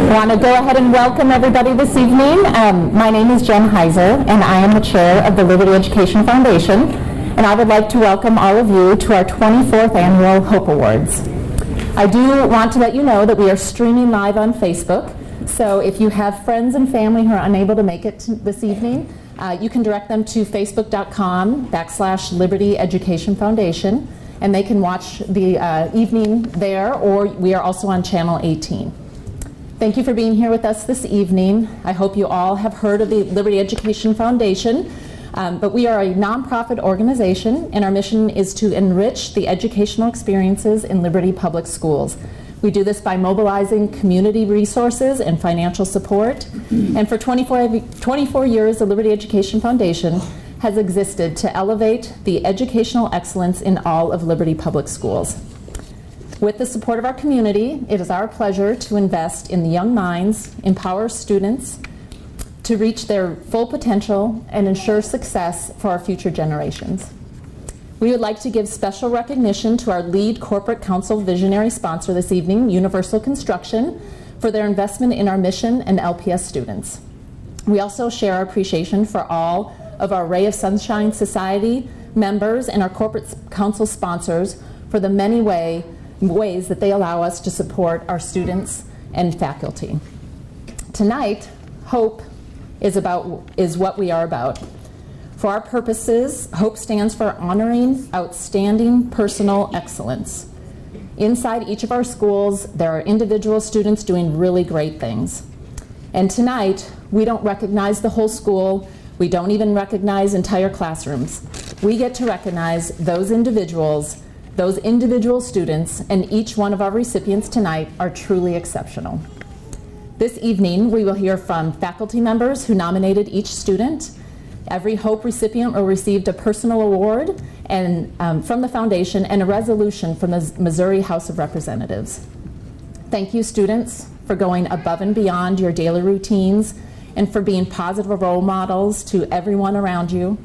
I want to go ahead and welcome everybody this evening. My name is Jen Heiser, and I am the chair of the Liberty Education Foundation, and I would like to welcome all of you to our 24th annual Hope Awards. I do want to let you know that we are streaming live on Facebook, so if you have friends and family who are unable to make it this evening, you can direct them to facebook.com/Liberty Education Foundation, and they can watch the evening there, or we are also on Channel 18. Thank you for being here with us this evening. I hope you all have heard of the Liberty Education Foundation, but we are a nonprofit organization, and our mission is to enrich the educational experiences in Liberty Public Schools. We do this by mobilizing community resources and financial support. And for 24 years, the Liberty Education Foundation has existed to elevate the educational excellence in all of Liberty Public Schools. With the support of our community, it is our pleasure to invest in the young minds, empower students to reach their full potential, and ensure success for our future generations. We would like to give special recognition to our lead corporate council visionary sponsor this evening, Universal Construction, for their investment in our mission and LPS students. We also share our appreciation for all of our Ray of Sunshine Society members and our corporate council sponsors for the many ways that they allow us to support our students and faculty. Tonight, hope is what we are about. For our purposes, HOPE stands for Honoring Outstanding Personal Excellence. Inside each of our schools, there are individual students doing really great things. And tonight, we don't recognize the whole school. We don't even recognize entire classrooms. We get to recognize those individual students, and each one of our recipients tonight are truly exceptional. This evening, we will hear from faculty members who nominated each student. Every HOPE recipient will receive a personal award from the foundation and a resolution from the Missouri House of Representatives. Thank you, students, for going above and beyond your daily routines and for being positive role models to everyone around you.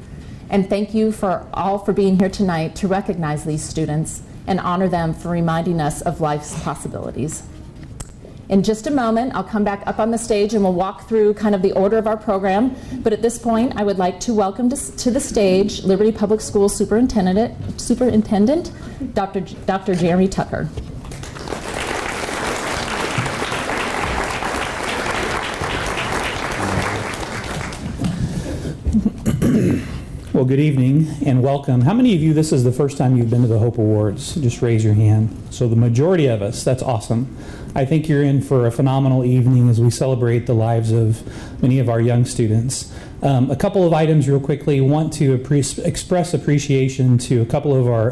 And thank you for being here tonight to recognize these students and honor them for reminding us of life's possibilities. In just a moment, I'll come back up on the stage and we'll walk through kind of the order of our program. But at this point, I would like to welcome to the stage Liberty Public School Superintendent Dr. Jeremy Tucker. Well, good evening and welcome. How many of you, this is the first time you've been to the Hope Awards? Just raise your hand. So the majority of us, that's awesome. I think you're in for a phenomenal evening as we celebrate the lives of many of our young students. A couple of items real quickly. Want to express appreciation to a couple of our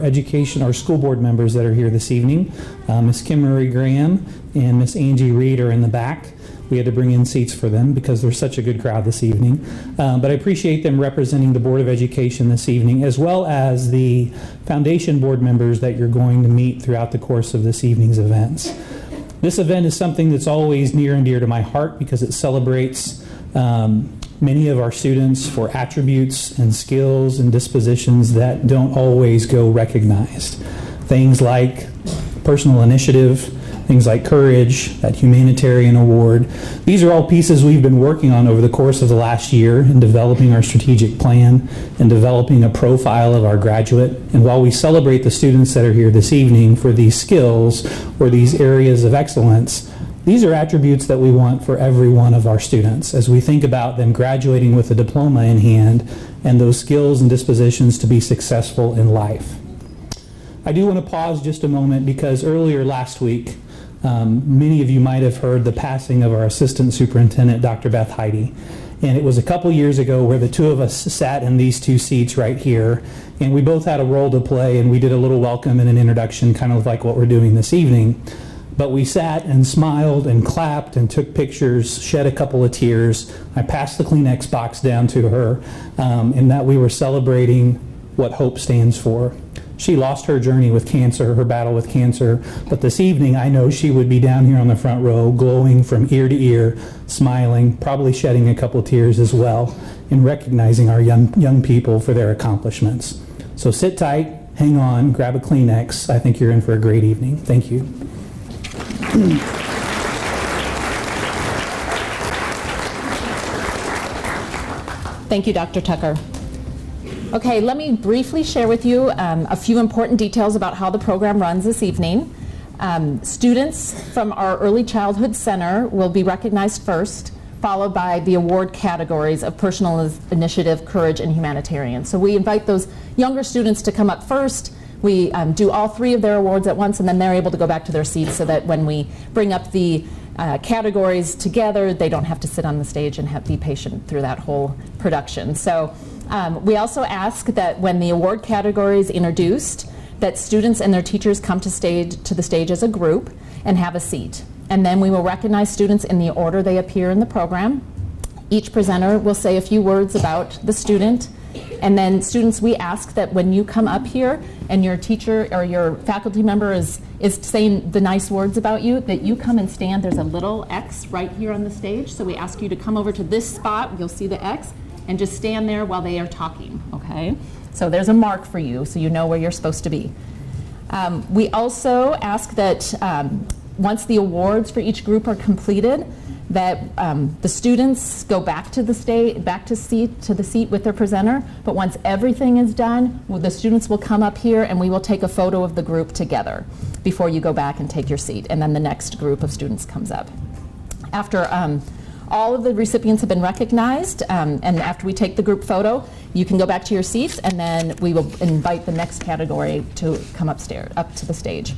school board members that are here this evening. Ms. Kim Murray Graham and Ms. Angie Reed are in the back. We had to bring in seats for them because they're such a good crowd this evening. But I appreciate them representing the Board of Education this evening, as well as the foundation board members that you're going to meet throughout the course of this evening's events. This event is something that's always near and dear to my heart because it celebrates many of our students for attributes and skills and dispositions that don't always go recognized. Things like personal initiative, things like courage, that humanitarian award. These are all pieces we've been working on over the course of the last year in developing our strategic plan and developing a profile of our graduate. And while we celebrate the students that are here this evening for these skills or these areas of excellence, these are attributes that we want for every one of our students as we think about them graduating with a diploma in hand and those skills and dispositions to be successful in life. I do want to pause just a moment because earlier last week, many of you might have heard the passing of our assistant superintendent, Dr. Beth Heidi. And it was a couple years ago where the two of us sat in these two seats right here, and we both had a role to play, and we did a little welcome and an introduction, kind of like what we're doing this evening. But we sat and smiled and clapped and took pictures, shed a couple of tears. I passed the Kleenex box down to her, in that we were celebrating what HOPE stands for. She lost her journey with cancer, her battle with cancer, but this evening I know she would be down here on the front row, glowing from ear to ear, smiling, probably shedding a couple tears as well, in recognizing our young people for their accomplishments. So sit tight, hang on, grab a Kleenex. I think you're in for a great evening. Thank you. Thank you, Dr. Tucker. Okay, let me briefly share with you a few important details about how the program runs this evening. Students from our Early Childhood Center will be recognized first, followed by the award categories of personal initiative, courage, and humanitarian. So we invite those younger students to come up first. We do all three of their awards at once, and then they're able to go back to their seats so that when we bring up the categories together, they don't have to sit on the stage and be patient through that whole production. So we also ask that when the award category is introduced, that students and their teachers come to the stage as a group and have a seat. And then we will recognize students in the order they appear in the program. Each presenter will say a few words about the student. And then students, we ask that when you come up here and your teacher or your faculty member is saying the nice words about you, that you come and stand. There's a little X right here on the stage. So we ask you to come over to this spot. You'll see the X. And just stand there while they are talking, okay? So there's a mark for you so you know where you're supposed to be. We also ask that once the awards for each group are completed, that the students go back to the seat with their presenter. But once everything is done, the students will come up here and we will take a photo of the group together before you go back and take your seat. And then the next group of students comes up. After all of the recipients have been recognized, and after we take the group photo, you can go back to your seats, and then we will invite the next category to come up to the stage.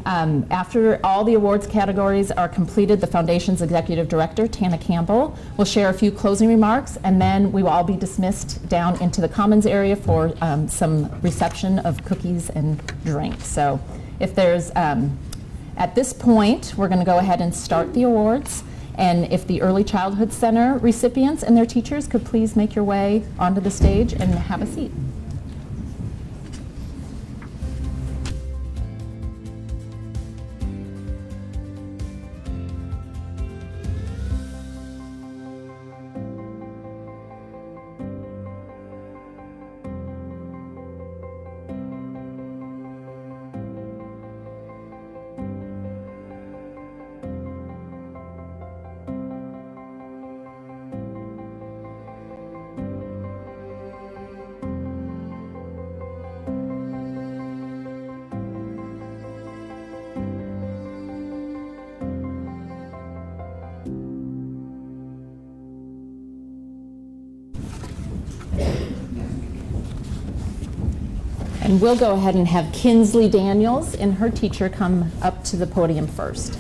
After all the awards categories are completed, the Foundation's Executive Director, Tana Campbell, will share a few closing remarks, and then we will all be dismissed down into the Commons area for some reception of cookies and drinks. So if there's, at this point, we're going to go ahead and start the awards. And if the Early Childhood Center recipients and their teachers could please make your way onto the stage and have a seat. And we'll go ahead and have Kinsley Daniels and her teacher come up to the podium first.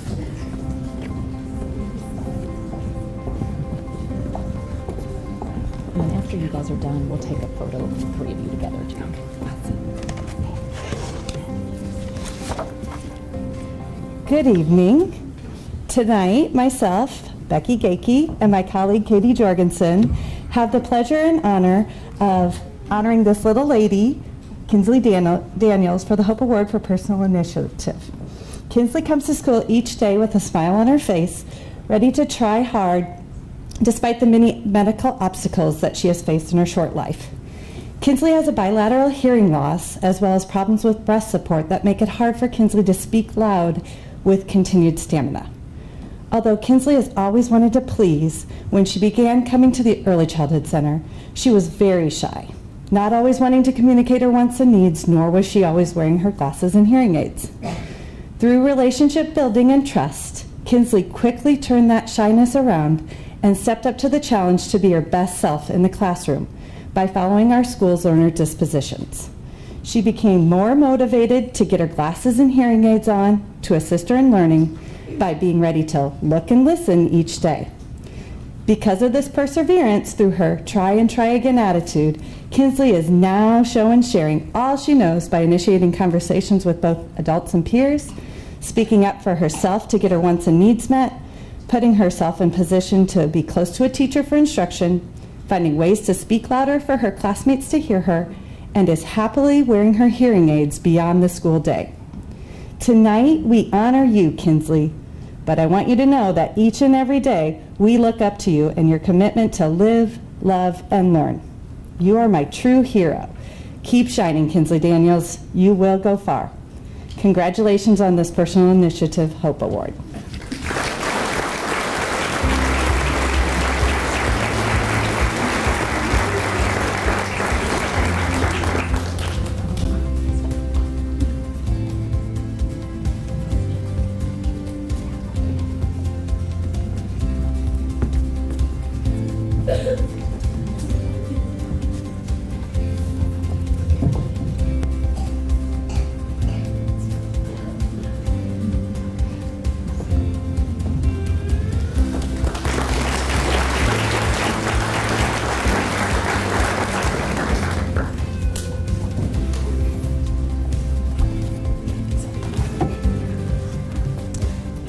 And after you guys are done, we'll take a photo of the three of you together too. Good evening. Tonight, myself, Becky Gakey, and my colleague Katie Jorgensen have the pleasure and honor of honoring this little lady, Kinsley Daniels, for the Hope Award for Personal Initiative. Kinsley comes to school each day with a smile on her face, ready to try hard despite the many medical obstacles that she has faced in her short life. Kinsley has a bilateral hearing loss as well as problems with breast support that make it hard for Kinsley to speak loud with continued stamina. Although Kinsley has always wanted to please, when she began coming to the Early Childhood Center, she was very shy, not always wanting to communicate her wants and needs, nor was she always wearing her glasses and hearing aids. Through relationship building and trust, Kinsley quickly turned that shyness around and stepped up to the challenge to be her best self in the classroom by following our school's learner dispositions. She became more motivated to get her glasses and hearing aids on to assist her in learning by being ready to look and listen each day. Because of this perseverance through her try and try again attitude, Kinsley is now sharing all she knows by initiating conversations with both adults and peers, speaking up for herself to get her wants and needs met, putting herself in position to be close to a teacher for instruction, finding ways to speak louder for her classmates to hear her, and is happily wearing her hearing aids beyond the school day. Tonight, we honor you, Kinsley, but I want you to know that each and every day, we look up to you and your commitment to live, love, and learn. You are my true hero. Keep shining, Kinsley Daniels. You will go far. Congratulations on this Personal Initiative Hope Award.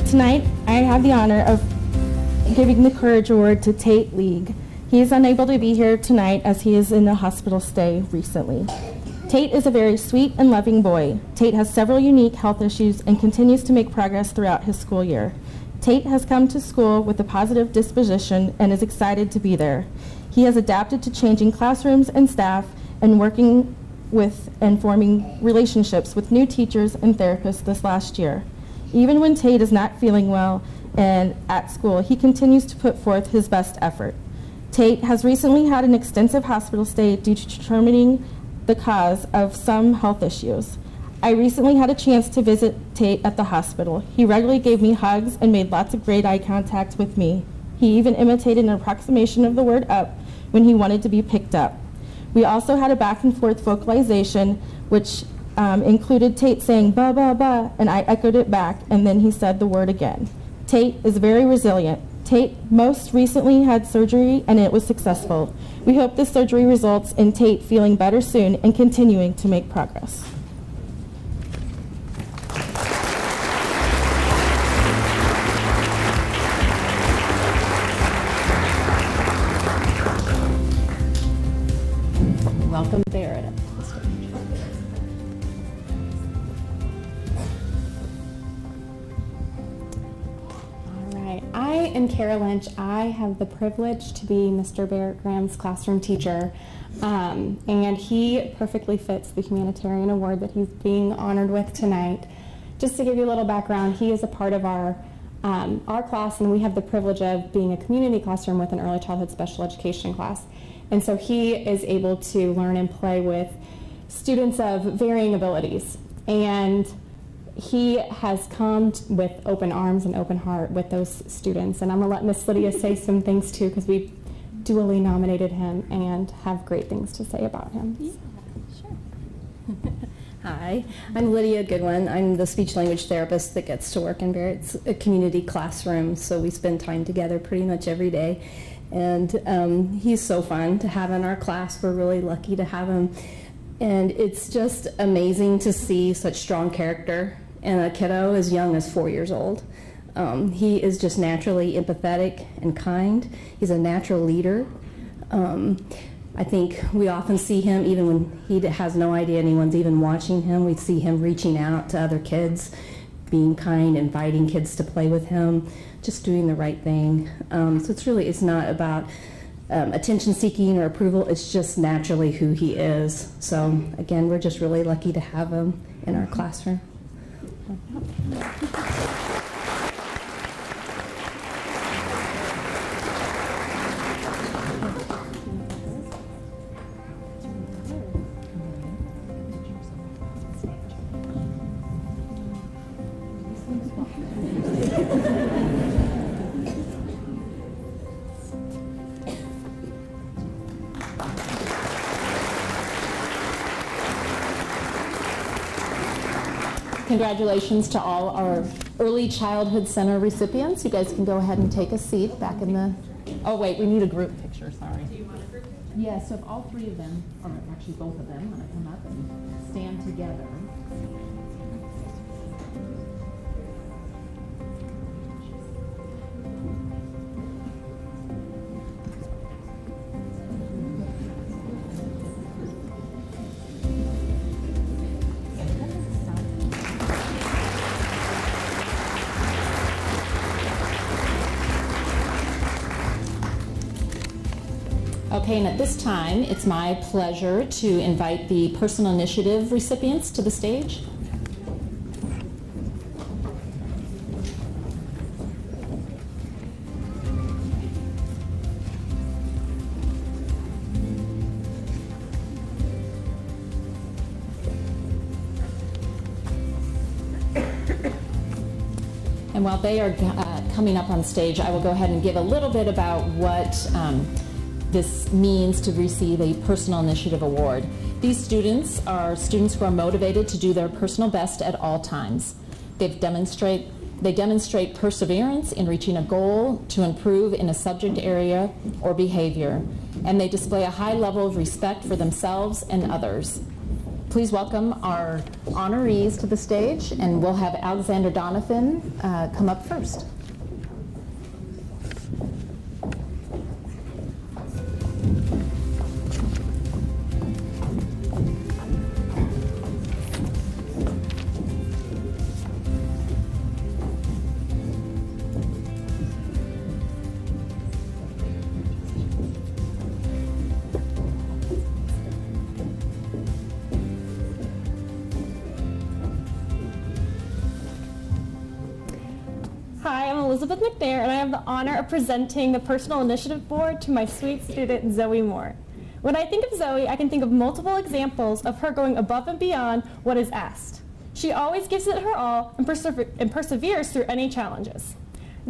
Tonight, I have the honor of giving the Courage Award to Tate League. He is unable to be here tonight as he is in a hospital stay recently. Tate is a very sweet and loving boy. Tate has several unique health issues and continues to make progress throughout his school year. Tate has come to school with a positive disposition and is excited to be there. He has adapted to changing classrooms and staff and working with and forming relationships with new teachers and therapists this last year. Even when Tate is not feeling well and at school, he continues to put forth his best effort. Tate has recently had an extensive hospital stay due to determining the cause of some health issues. I recently had a chance to visit Tate at the hospital. He regularly gave me hugs and made lots of great eye contact with me. He even imitated an approximation of the word up when he wanted to be picked up. We also had a back and forth vocalization, which included Tate saying ba ba ba, and I echoed it back, and then he said the word again. Tate is very resilient. Tate most recently had surgery and it was successful. We hope this surgery results in Tate feeling better soon and continuing to make progress. Welcome, Barrett. I am Kara Lynch. I have the privilege to be Mr. Barrett Graham's classroom teacher, and he perfectly fits the humanitarian award that he's being honored with tonight. Just to give you a little background, he is a part of our class, and we have the privilege of being a community classroom with an early childhood special education class. And so he is able to learn and play with students of varying abilities. And he has come with open arms and open heart with those students. And I'm going to let Miss Lydia say some things too, because we duly nominated him and have great things to say about him. Yeah, sure. Hi, I'm Lydia Goodwin. I'm the speech language therapist that gets to work in Barrett's community classroom, so we spend time together pretty much every day. And he's so fun to have in our class. We're really lucky to have him. And it's just amazing to see such strong character in a kiddo as young as 4 years old. He is just naturally empathetic and kind. He's a natural leader. I think we often see him, even when he has no idea anyone's even watching him, we see him reaching out to other kids, being kind, inviting kids to play with him, just doing the right thing. So it's not about attention seeking or approval, it's just naturally who he is. So again, we're just really lucky to have him in our classroom. Congratulations to all our Early Childhood Center recipients. You guys can go ahead and take a seat back in the, oh wait, we need a group picture, sorry. Do you want a group picture? Yeah, so if all three of them, or actually both of them, want to come up and stand together. Okay, and at this time, it's my pleasure to invite the Personal Initiative recipients to the stage. And while they are coming up on stage, I will go ahead and give a little bit about what this means to receive a Personal Initiative Award. These students are students who are motivated to do their personal best at all times. They demonstrate perseverance in reaching a goal to improve in a subject area or behavior, and they display a high level of respect for themselves and others. Please welcome our honorees to the stage, and we'll have Alexander Donovan come up first. Hi, I'm Elizabeth McNair, and I have the honor of presenting the Personal Initiative Board to my sweet student, Zoe Moore. When I think of Zoe, I can think of multiple examples of her going above and beyond what is asked. She always gives it her all and perseveres through any challenges.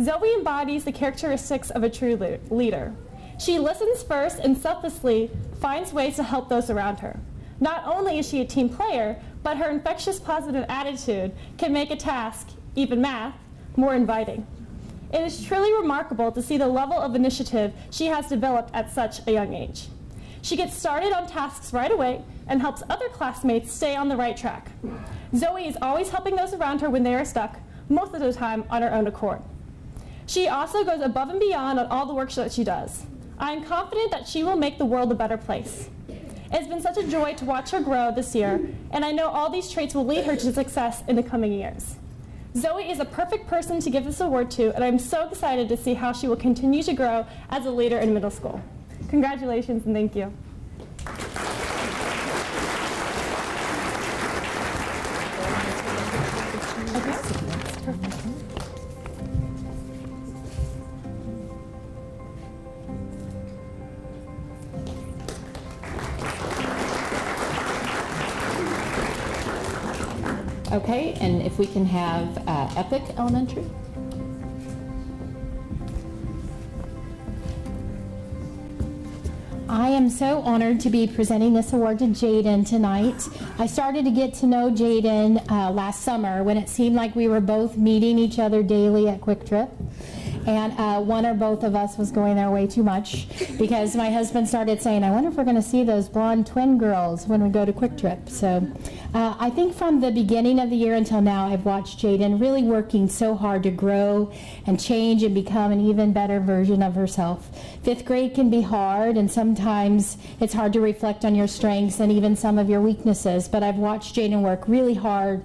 Zoe embodies the characteristics of a true leader. She listens first and selflessly finds ways to help those around her. Not only is she a team player, but her infectious positive attitude can make a task, even math, more inviting. It is truly remarkable to see the level of initiative she has developed at such a young age. She gets started on tasks right away and helps other classmates stay on the right track. Zoe is always helping those around her when they are stuck, most of the time on her own accord. She also goes above and beyond on all the work that she does. I am confident that she will make the world a better place. It's been such a joy to watch her grow this year, and I know all these traits will lead her to success in the coming years. Zoe is a perfect person to give this award to, and I'm so excited to see how she will continue to grow as a leader in middle school. Congratulations and thank you. Okay, and if we can have Epic Elementary. I am so honored to be presenting this award to Jaden tonight. I started to get to know Jaden last summer when it seemed like we were both meeting each other daily at Quick Trip. And one or both of us was going there way too much because my husband started saying, I wonder if we're going to see those blonde twin girls when we go to Quick Trip. So I think from the beginning of the year until now, I've watched Jaden really working so hard to grow and change and become an even better version of herself. 5th grade can be hard, and sometimes it's hard to reflect on your strengths and even some of your weaknesses, but I've watched Jaden work really hard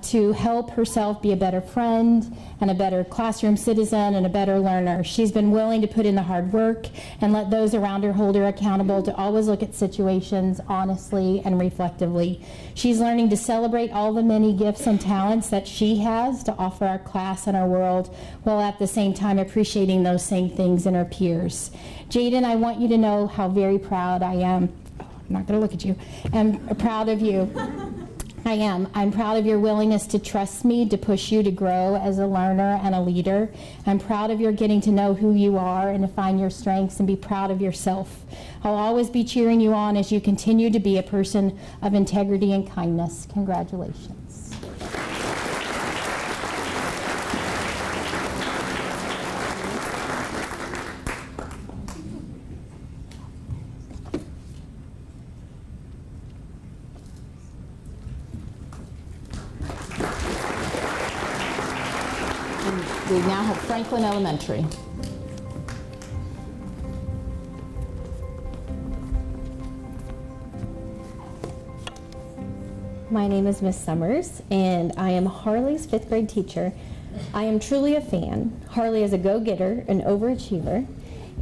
to help herself be a better friend and a better classroom citizen and a better learner. She's been willing to put in the hard work and let those around her hold her accountable to always look at situations honestly and reflectively. She's learning to celebrate all the many gifts and talents that she has to offer our class and our world, while at the same time appreciating those same things in her peers. Jaden, I want you to know how very proud I am. I'm not going to look at you. I'm proud of you. I am. I'm proud of your willingness to trust me, to push you to grow as a learner and a leader. I'm proud of your getting to know who you are and to find your strengths and be proud of yourself. I'll always be cheering you on as you continue to be a person of integrity and kindness. Congratulations. We now have Franklin Elementary. My name is Miss Summers, and I am Harley's 5th grade teacher. I am truly a fan. Harley is a go-getter, an overachiever,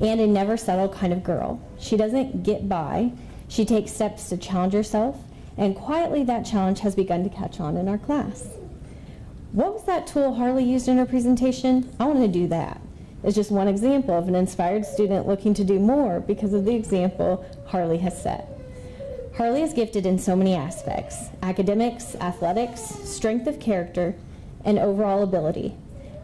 and a never settle kind of girl. She doesn't get by. She takes steps to challenge herself, and quietly that challenge has begun to catch on in our class. What was that tool Harley used in her presentation? I want to do that. It's just one example of an inspired student looking to do more because of the example Harley has set. Harley is gifted in so many aspects: academics, athletics, strength of character, and overall ability.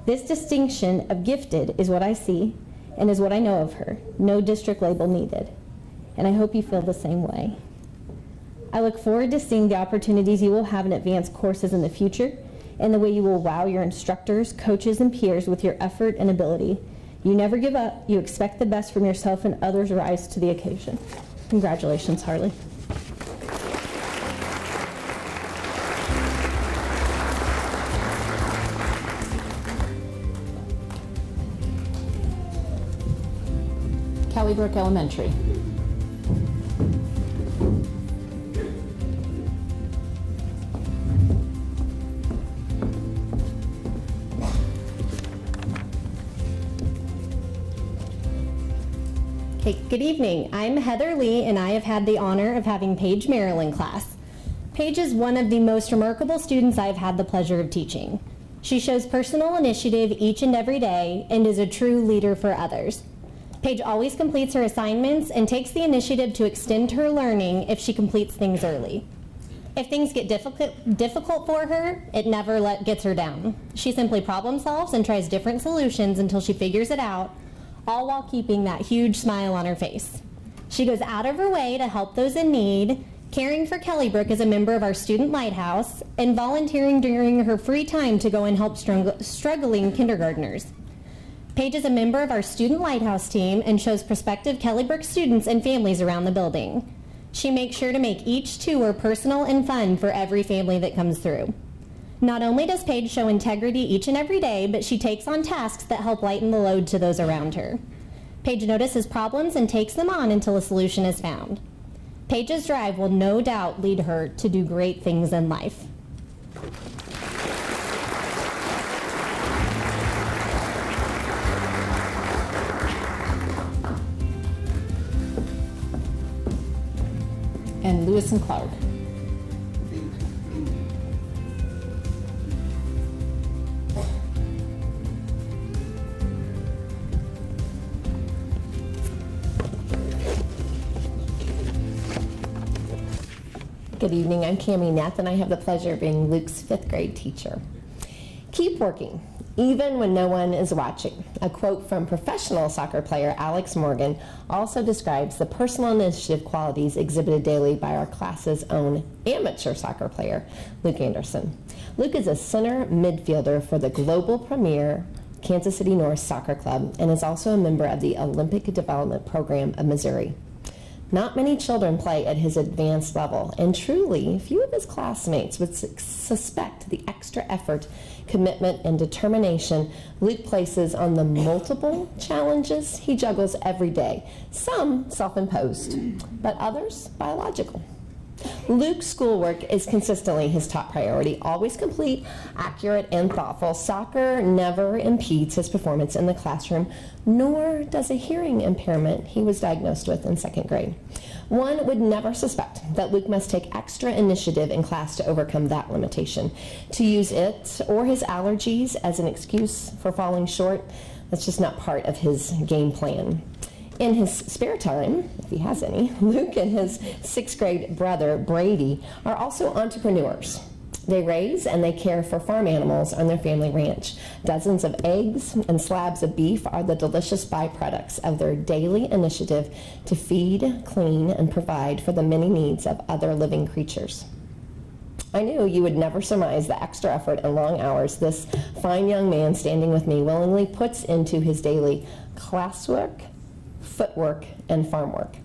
This distinction of gifted is what I see, and is what I know of her. No district label needed. And I hope you feel the same way. I look forward to seeing the opportunities you will have in advanced courses in the future and the way you will wow your instructors, coaches, and peers with your effort and ability. You never give up. You expect the best from yourself, and others rise to the occasion. Congratulations, Harley. Kelly Brook Elementary. Okay, good evening. I'm Heather Lee, and I have had the honor of having Paige Merrill in class. Paige is one of the most remarkable students I've had the pleasure of teaching. She shows personal initiative each and every day and is a true leader for others. Paige always completes her assignments and takes the initiative to extend her learning if she completes things early. If things get difficult for her, it never gets her down. She simply problem solves and tries different solutions until she figures it out, all while keeping that huge smile on her face. She goes out of her way to help those in need, caring for Kelly Brook as a member of our Student Lighthouse, and volunteering during her free time to go and help struggling kindergartners. Paige is a member of our Student Lighthouse team and shows prospective Kelly Brook students and families around the building. She makes sure to make each tour personal and fun for every family that comes through. Not only does Paige show integrity each and every day, but she takes on tasks that help lighten the load to those around her. Paige notices problems and takes them on until a solution is found. Paige's drive will no doubt lead her to do great things in life. And Lewis and Clark. Good evening, I'm Cammie Neff, and I have the pleasure of being Luke's 5th grade teacher. Keep working, even when no one is watching. A quote from professional soccer player Alex Morgan also describes the personal initiative qualities exhibited daily by our class's own amateur soccer player, Luke Anderson. Luke is a center midfielder for the global premier Kansas City North Soccer Club and is also a member of the Olympic Development Program of Missouri. Not many children play at his advanced level, and truly, few of his classmates would suspect the extra effort, commitment, and determination Luke places on the multiple challenges he juggles every day, some self-imposed, but others biological. Luke's schoolwork is consistently his top priority, always complete, accurate, and thoughtful. Soccer never impedes his performance in the classroom, nor does a hearing impairment he was diagnosed with in 2nd grade. One would never suspect that Luke must take extra initiative in class to overcome that limitation. To use it or his allergies as an excuse for falling short, that's just not part of his game plan. In his spare time, if he has any, Luke and his 6th grade brother, Brady, are also entrepreneurs. They raise and they care for farm animals on their family ranch. Dozens of eggs and slabs of beef are the delicious byproducts of their daily initiative to feed, clean, and provide for the many needs of other living creatures. I knew you would never surmise the extra effort and long hours this fine young man standing with me willingly puts into his daily classwork, footwork, and farm work.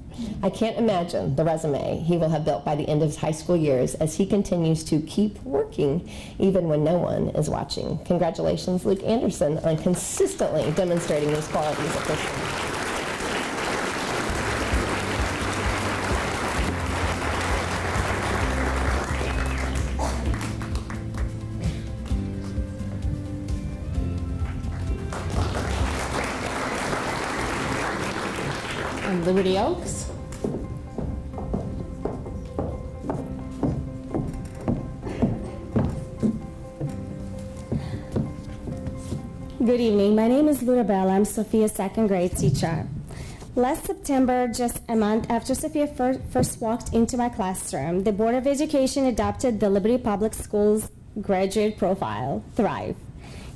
I can't imagine the resume he will have built by the end of his high school years as he continues to keep working even when no one is watching. Congratulations, Luke Anderson, on consistently demonstrating these qualities at this time. And Liberty Oaks. Good evening. My name is Lurabella. I'm Sophia's 2nd grade teacher. Last September, just a month after Sophia first walked into my classroom, the Board of Education adopted the Liberty Public Schools graduate profile, Thrive.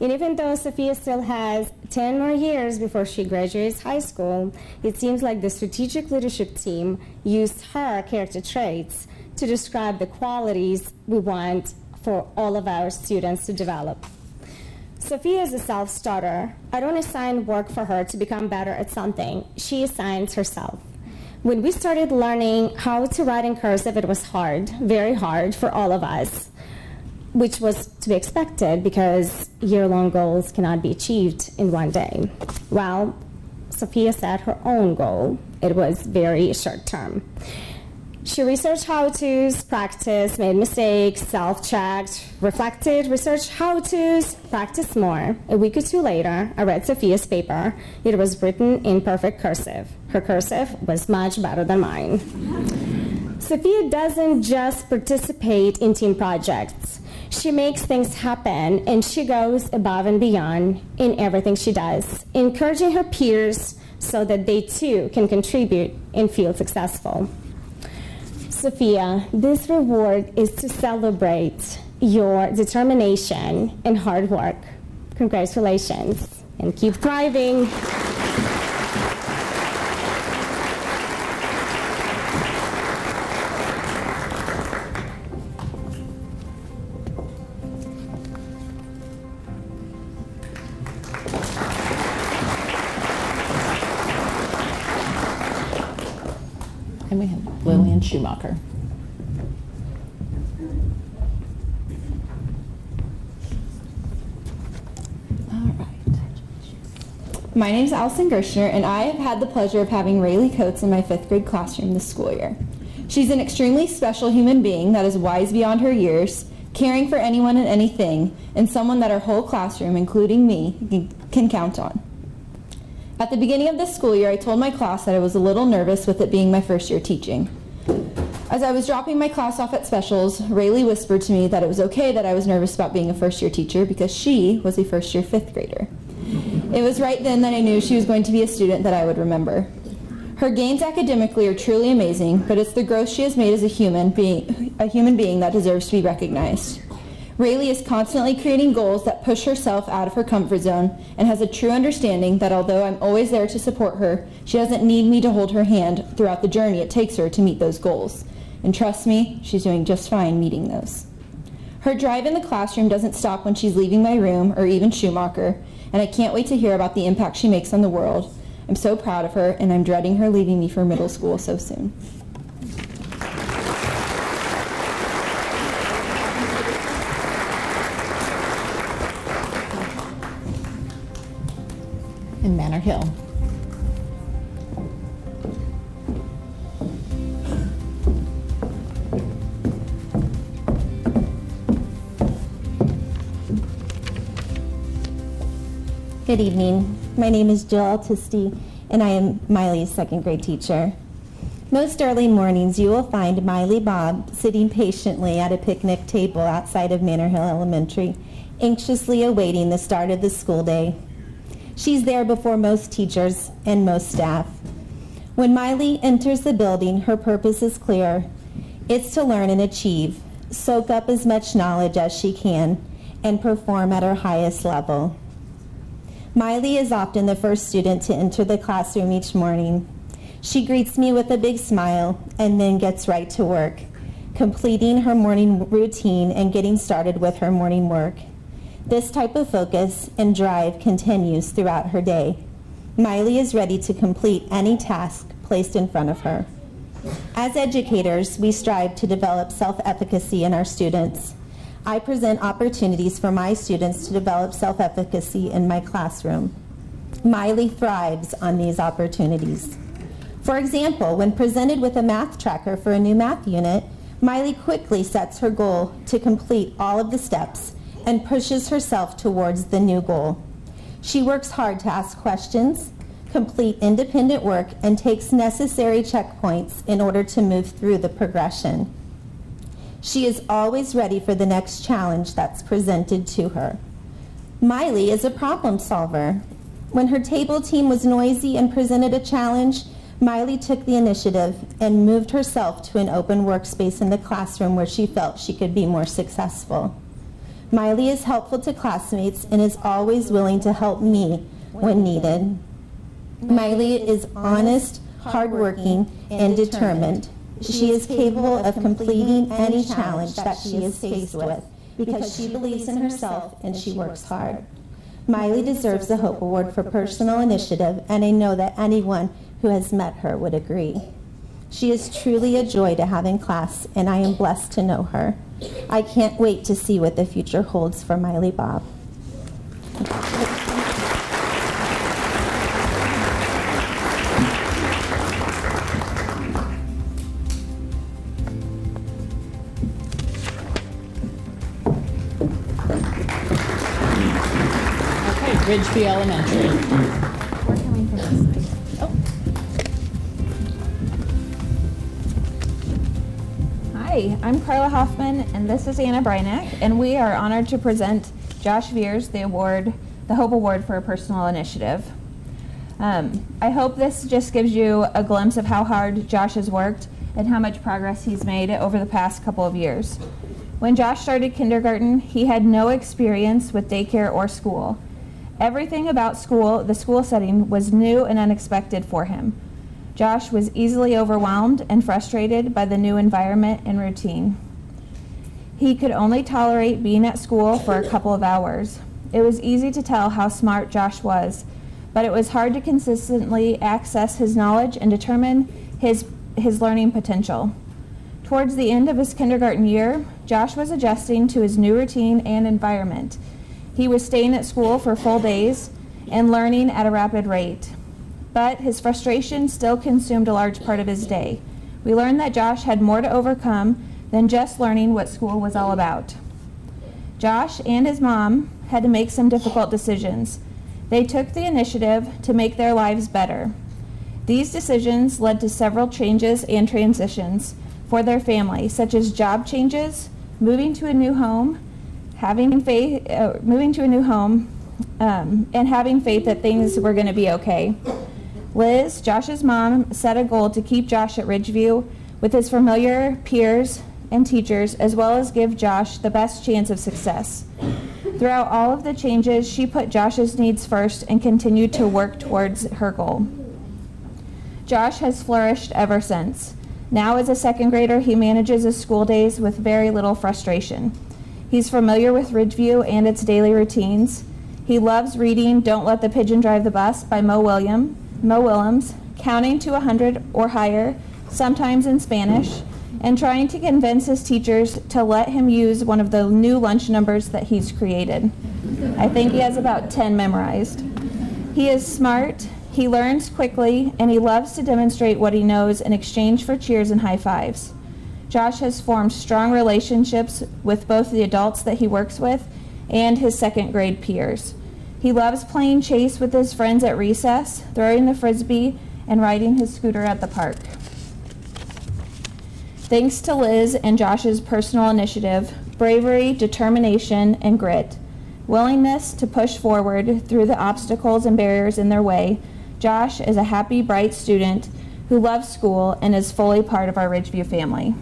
And even though Sophia still has 10 more years before she graduates high school, it seems like the strategic leadership team used her character traits to describe the qualities we want for all of our students to develop. Sophia is a self-starter. I don't assign work for her to become better at something. She assigns herself. When we started learning how to write in cursive, it was hard, very hard for all of us, which was to be expected because year-long goals cannot be achieved in one day. Well, Sophia set her own goal. It was very short-term. She researched how-tos, practiced, made mistakes, self-checked, reflected, researched how-tos, practiced more. A week or two later, I read Sophia's paper. It was written in perfect cursive. Her cursive was much better than mine. Sophia doesn't just participate in team projects. She makes things happen, and she goes above and beyond in everything she does, encouraging her peers so that they too can contribute and feel successful. Sophia, this reward is to celebrate your determination and hard work. Congratulations, and keep thriving. And we have Lillian Schumacher. All right. My name is Allison Gershner, and I have had the pleasure of having Rayleigh Coates in my 5th grade classroom this school year. She's an extremely special human being that is wise beyond her years, caring for anyone and anything, and someone that our whole classroom, including me, can count on. At the beginning of this school year, I told my class that I was a little nervous with it being my first year teaching. As I was dropping my class off at specials, Rayleigh whispered to me that it was okay that I was nervous about being a first year teacher because she was a first year 5th grader. It was right then that I knew she was going to be a student that I would remember. Her gains academically are truly amazing, but it's the growth she has made as a human being that deserves to be recognized. Rayleigh is constantly creating goals that push herself out of her comfort zone and has a true understanding that although I'm always there to support her, she doesn't need me to hold her hand throughout the journey it takes her to meet those goals. And trust me, she's doing just fine meeting those. Her drive in the classroom doesn't stop when she's leaving my room or even Schumacher, and I can't wait to hear about the impact she makes on the world. I'm so proud of her, and I'm dreading her leaving me for middle school so soon. In Manor Hill. Good evening. My name is Jill Altisti, and I am Miley's 2nd grade teacher. Most early mornings, you will find Miley Bob sitting patiently at a picnic table outside of Manor Hill Elementary, anxiously awaiting the start of the school day. She's there before most teachers and most staff. When Miley enters the building, her purpose is clear. It's to learn and achieve, soak up as much knowledge as she can, and perform at her highest level. Miley is often the first student to enter the classroom each morning. She greets me with a big smile and then gets right to work, completing her morning routine and getting started with her morning work. This type of focus and drive continues throughout her day. Miley is ready to complete any task placed in front of her. As educators, we strive to develop self-efficacy in our students. I present opportunities for my students to develop self-efficacy in my classroom. Miley thrives on these opportunities. For example, when presented with a math tracker for a new math unit, Miley quickly sets her goal to complete all of the steps and pushes herself towards the new goal. She works hard to ask questions, complete independent work, and takes necessary checkpoints in order to move through the progression. She is always ready for the next challenge that's presented to her. Miley is a problem solver. When her table team was noisy and presented a challenge, Miley took the initiative and moved herself to an open workspace in the classroom where she felt she could be more successful. Miley is helpful to classmates and is always willing to help me when needed. Miley is honest, hardworking, and determined. She is capable of completing any challenge that she is faced with because she believes in herself and she works hard. Miley deserves the Hope Award for personal initiative, and I know that anyone who has met her would agree. She is truly a joy to have in class, and I am blessed to know her. I can't wait to see what the future holds for Miley Bob. Okay, Ridgeview Elementary. We're coming from this side. Hi, I'm Carla Hoffman, and this is Anna Brynack, and we are honored to present Josh Veers the Hope Award for a Personal Initiative. I hope this just gives you a glimpse of how hard Josh has worked and how much progress he's made over the past couple of years. When Josh started kindergarten, he had no experience with daycare or school. Everything about the school setting, was new and unexpected for him. Josh was easily overwhelmed and frustrated by the new environment and routine. He could only tolerate being at school for a couple of hours. It was easy to tell how smart Josh was, but it was hard to consistently access his knowledge and determine his learning potential. Towards the end of his kindergarten year, Josh was adjusting to his new routine and environment. He was staying at school for full days and learning at a rapid rate. But his frustration still consumed a large part of his day. We learned that Josh had more to overcome than just learning what school was all about. Josh and his mom had to make some difficult decisions. They took the initiative to make their lives better. These decisions led to several changes and transitions for their family, such as job changes, moving to a new home, and having faith that things were going to be okay. Liz, Josh's mom, set a goal to keep Josh at Ridgeview with his familiar peers and teachers, as well as give Josh the best chance of success. Throughout all of the changes, she put Josh's needs first and continued to work towards her goal. Josh has flourished ever since. Now as a second grader, he manages his school days with very little frustration. He's familiar with Ridgeview and its daily routines. He loves reading Don't Let the Pigeon Drive the Bus by Mo Willems, counting to 100 or higher, sometimes in Spanish, and trying to convince his teachers to let him use one of the new lunch numbers that he's created. I think he has about 10 memorized. He is smart, he learns quickly, and he loves to demonstrate what he knows in exchange for cheers and high fives. Josh has formed strong relationships with both the adults that he works with and his second grade peers. He loves playing chase with his friends at recess, throwing the frisbee, and riding his scooter at the park. Thanks to Liz and Josh's personal initiative, bravery, determination, and grit, willingness to push forward through the obstacles and barriers in their way, Josh is a happy, bright student who loves school and is fully part of our Ridgeview family.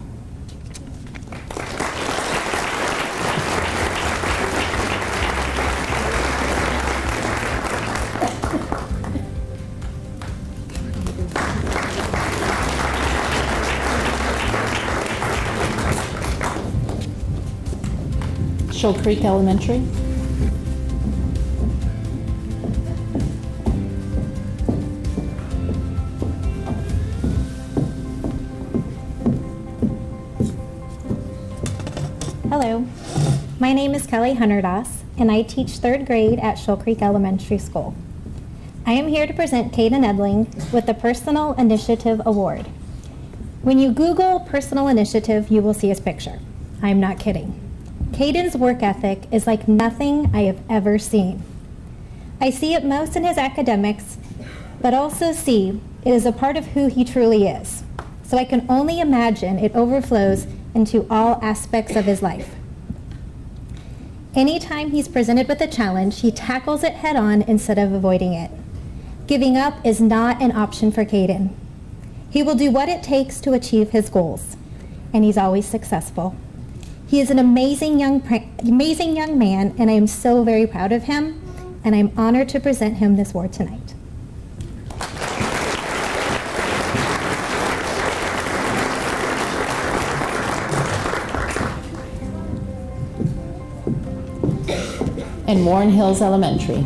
Shoal Creek Elementary. Hello, my name is Kelly Hunterdas, and I teach third grade at Shoal Creek Elementary School. I am here to present Caden Edling with the Personal Initiative Award. When you Google Personal Initiative, you will see his picture. I am not kidding. Caden's work ethic is like nothing I have ever seen. I see it most in his academics, but also see it is a part of who he truly is. So I can only imagine it overflows into all aspects of his life. Anytime he's presented with a challenge, he tackles it head on instead of avoiding it. Giving up is not an option for Caden. He will do what it takes to achieve his goals, and he's always successful. He is an amazing young man, and I am so very proud of him, and I'm honored to present him this award tonight. And Warren Hills Elementary.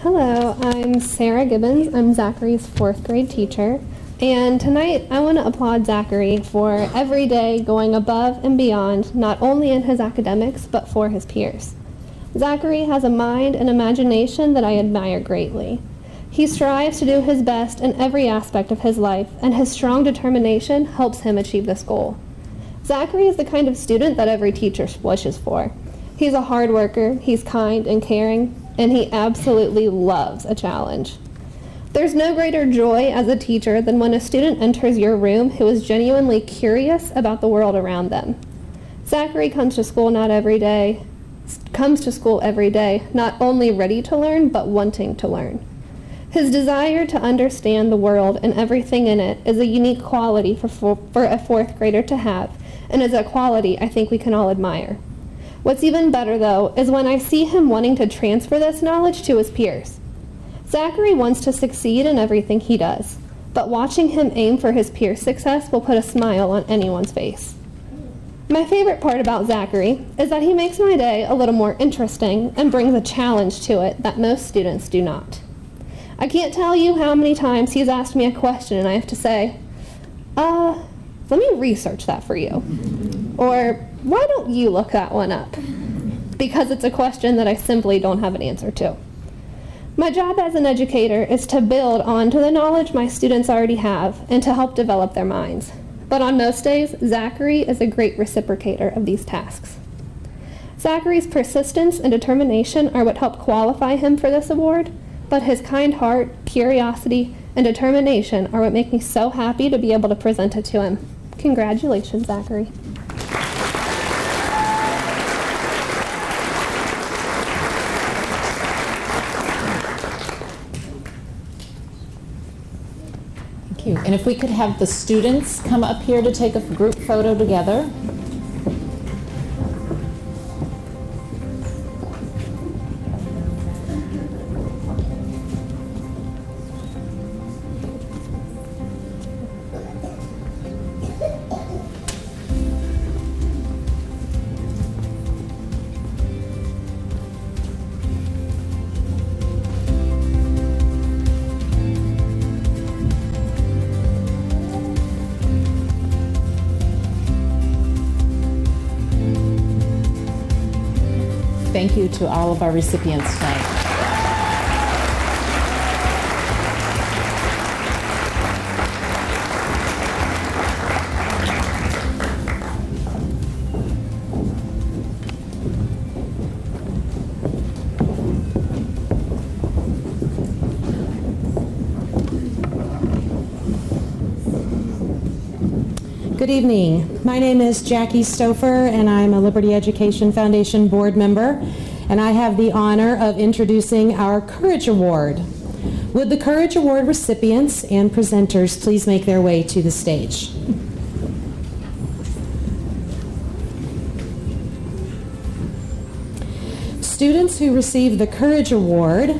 Hello, I'm Sarah Gibbons. I'm Zachary's 4th grade teacher. And tonight I want to applaud Zachary for every day going above and beyond, not only in his academics, but for his peers. Zachary has a mind and imagination that I admire greatly. He strives to do his best in every aspect of his life, and his strong determination helps him achieve this goal. Zachary is the kind of student that every teacher wishes for. He's a hard worker, he's kind and caring, and he absolutely loves a challenge. There's no greater joy as a teacher than when a student enters your room who is genuinely curious about the world around them. Zachary comes to school every day, not only ready to learn, but wanting to learn. His desire to understand the world and everything in it is a unique quality for a 4th grader to have, and is a quality I think we can all admire. What's even better, though, is when I see him wanting to transfer this knowledge to his peers. Zachary wants to succeed in everything he does, but watching him aim for his peers' success will put a smile on anyone's face. My favorite part about Zachary is that he makes my day a little more interesting and brings a challenge to it that most students do not. I can't tell you how many times he's asked me a question and I have to say, let me research that for you. Or, why don't you look that one up? Because it's a question that I simply don't have an answer to. My job as an educator is to build on to the knowledge my students already have and to help develop their minds. But on most days, Zachary is a great reciprocator of these tasks. Zachary's persistence and determination are what help qualify him for this award, but his kind heart, curiosity, and determination are what make me so happy to be able to present it to him. Congratulations, Zachary. Thank you. And if we could have the students come up here to take a group photo together. Thank you to all of our recipients tonight. Good evening. My name is Jackie Stouffer, and I'm a Liberty Education Foundation board member, and I have the honor of introducing our Courage Award. Would the Courage Award recipients and presenters please make their way to the stage? Students who received the Courage Award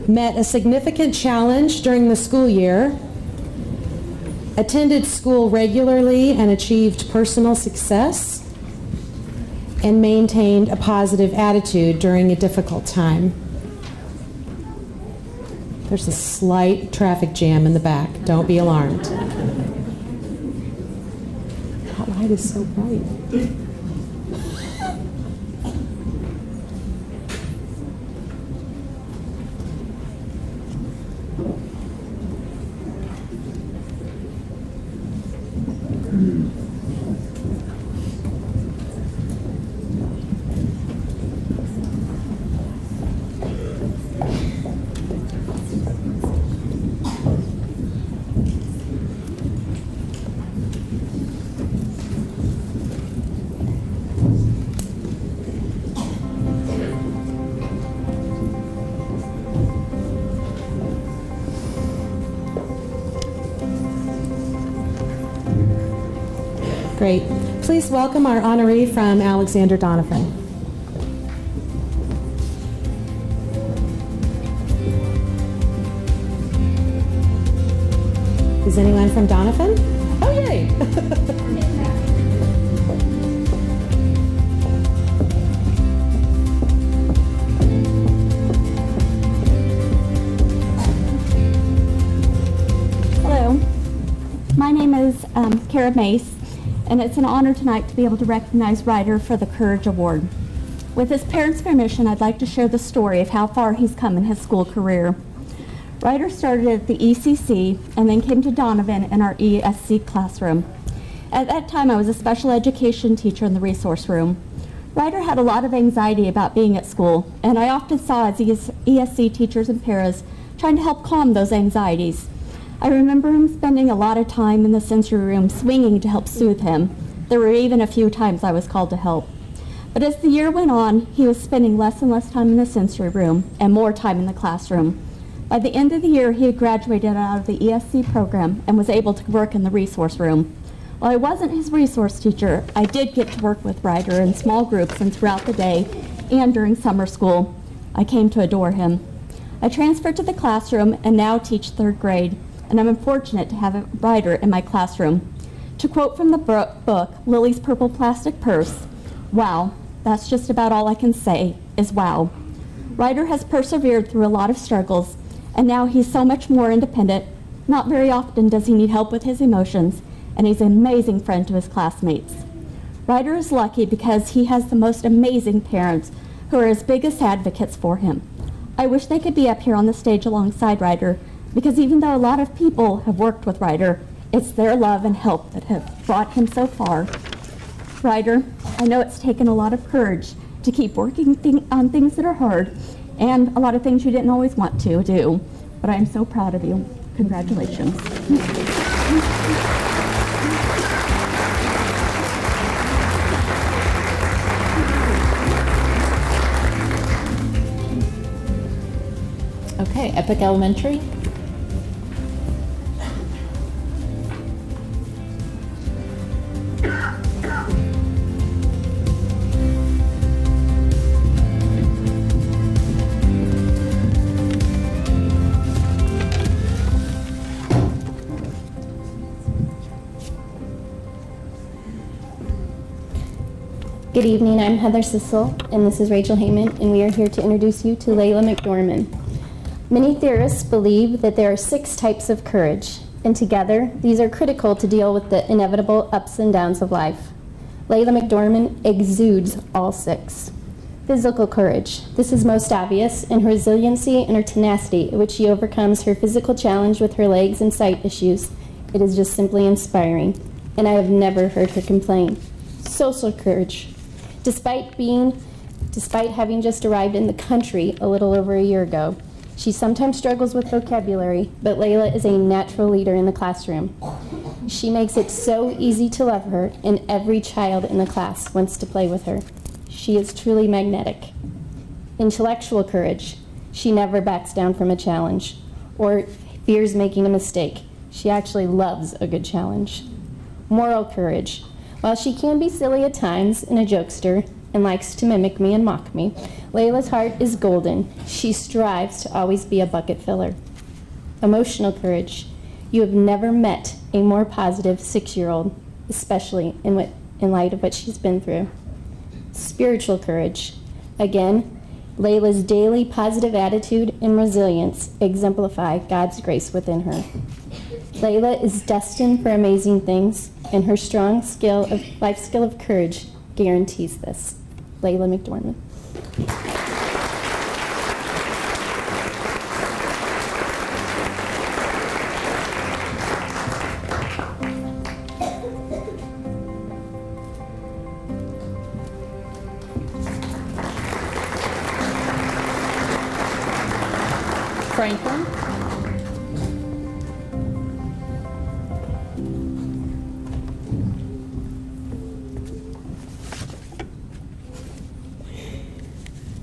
met a significant challenge during the school year, attended school regularly and achieved personal success, and maintained a positive attitude during a difficult time. There's a slight traffic jam in the back. Don't be alarmed. That light is so bright. Great. Please welcome our honoree from Alexander Donovan. Is anyone from Donovan? Oh, yay! Hello, my name is Kara Mace, and it's an honor tonight to be able to recognize Ryder for the Courage Award. With his parents' permission, I'd like to share the story of how far he's come in his school career. Ryder started at the ECC and then came to Donovan in our ESC classroom. At that time, I was a special education teacher in the resource room. Ryder had a lot of anxiety about being at school, and I often saw his ESC teachers and paras trying to help calm those anxieties. I remember him spending a lot of time in the sensory room swinging to help soothe him. There were even a few times I was called to help. But as the year went on, he was spending less and less time in the sensory room and more time in the classroom. By the end of the year, he had graduated out of the ESC program and was able to work in the resource room. While I wasn't his resource teacher, I did get to work with Ryder in small groups and throughout the day and during summer school. I came to adore him. I transferred to the classroom and now teach 3rd grade, and I'm fortunate to have Ryder in my classroom. To quote from the book, Lily's Purple Plastic Purse, "Wow, that's just about all I can say, is wow." Ryder has persevered through a lot of struggles, and now he's so much more independent. Not very often does he need help with his emotions, and he's an amazing friend to his classmates. Ryder is lucky because he has the most amazing parents who are his biggest advocates for him. I wish they could be up here on the stage alongside Ryder, because even though a lot of people have worked with Ryder, it's their love and help that have brought him so far. Ryder, I know it's taken a lot of courage to keep working on things that are hard, and a lot of things you didn't always want to do, but I'm so proud of you. Congratulations. Okay, Epic Elementary. Good evening, I'm Heather Sissel, and this is Rachel Heyman, and we are here to introduce you to Layla McDorman. Many theorists believe that there are 6 types of courage, and together, these are critical to deal with the inevitable ups and downs of life. Layla McDorman exudes all 6. Physical courage. This is most obvious in her resiliency and her tenacity at which she overcomes her physical challenge with her legs and sight issues. It is just simply inspiring, and I have never heard her complain. Social courage. Despite having just arrived in the country a little over a year ago, she sometimes struggles with vocabulary, but Layla is a natural leader in the classroom. She makes it so easy to love her, and every child in the class wants to play with her. She is truly magnetic. Intellectual courage. She never backs down from a challenge or fears making a mistake. She actually loves a good challenge. Moral courage. While she can be silly at times and a jokester and likes to mimic me and mock me, Layla's heart is golden. She strives to always be a bucket filler. Emotional courage. You have never met a more positive 6-year-old, especially in light of what she's been through. Spiritual courage. Again, Layla's daily positive attitude and resilience exemplify God's grace within her. Layla is destined for amazing things, and her strong life skill of courage guarantees this. Layla McDorman. Franklin.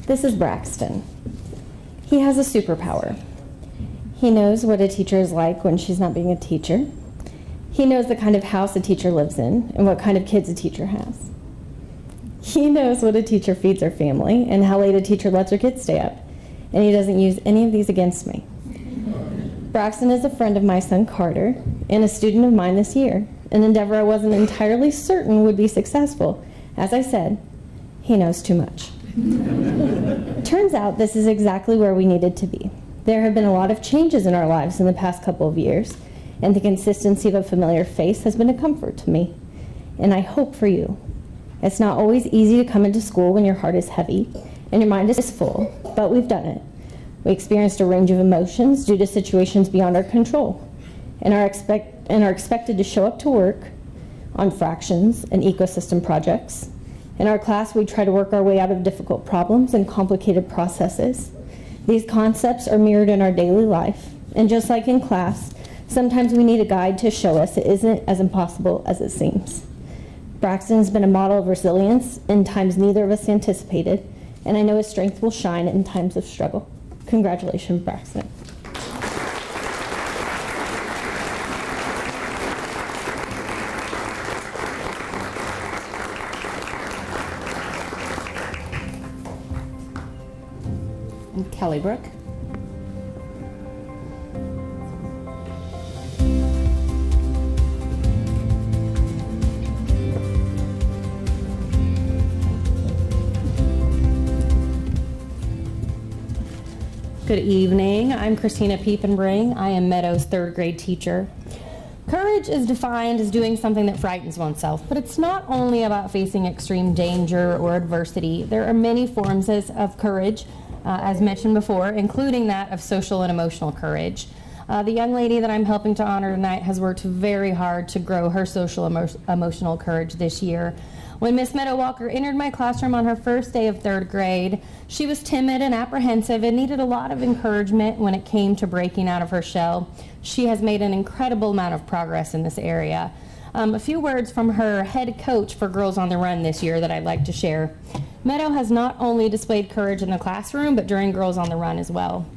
This is Braxton. He has a superpower. He knows what a teacher is like when she's not being a teacher. He knows the kind of house a teacher lives in and what kind of kids a teacher has. He knows what a teacher feeds her family and how late a teacher lets her kids stay up, and he doesn't use any of these against me. Braxton is a friend of my son Carter and a student of mine this year, an endeavor I wasn't entirely certain would be successful. As I said, he knows too much. Turns out this is exactly where we needed to be. There have been a lot of changes in our lives in the past couple of years, and the consistency of a familiar face has been a comfort to me, and I hope for you. It's not always easy to come into school when your heart is heavy and your mind is full, but we've done it. We experienced a range of emotions due to situations beyond our control, and are expected to show up to work on fractions and ecosystem projects. In our class, we try to work our way out of difficult problems and complicated processes. These concepts are mirrored in our daily life, and just like in class, sometimes we need a guide to show us it isn't as impossible as it seems. Braxton has been a model of resilience in times neither of us anticipated, and I know his strength will shine in times of struggle. Congratulations, Braxton. And Kelly Brook. Good evening. I'm Christina Piepenbring. I am Meadows' third grade teacher. Courage is defined as doing something that frightens oneself, but it's not only about facing extreme danger or adversity. There are many forms of courage, as mentioned before, including that of social and emotional courage. The young lady that I'm helping to honor tonight has worked very hard to grow her social emotional courage this year. When Miss Meadow Walker entered my classroom on her first day of third grade, she was timid and apprehensive and needed a lot of encouragement when it came to breaking out of her shell. She has made an incredible amount of progress in this area. A few words from her head coach for Girls on the Run this year that I'd like to share. Meadow has not only displayed courage in the classroom, but during Girls on the Run as well.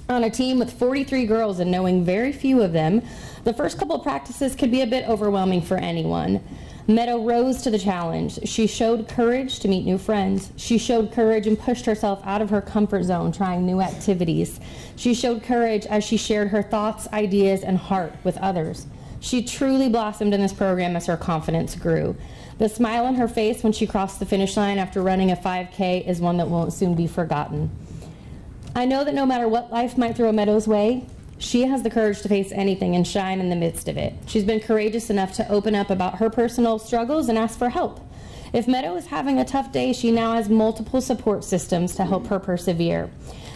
On a team with 43 girls and knowing very few of them, the first couple of practices could be a bit overwhelming for anyone. Meadow rose to the challenge. She showed courage to meet new friends. She showed courage and pushed herself out of her comfort zone, trying new activities. She showed courage as she shared her thoughts, ideas, and heart with others. She truly blossomed in this program as her confidence grew. The smile on her face when she crossed the finish line after running a 5K is one that won't soon be forgotten. I know that no matter what life might throw Meadow's way, she has the courage to face anything and shine in the midst of it. She's been courageous enough to open up about her personal struggles and ask for help. If Meadow is having a tough day, she now has multiple support systems to help her persevere.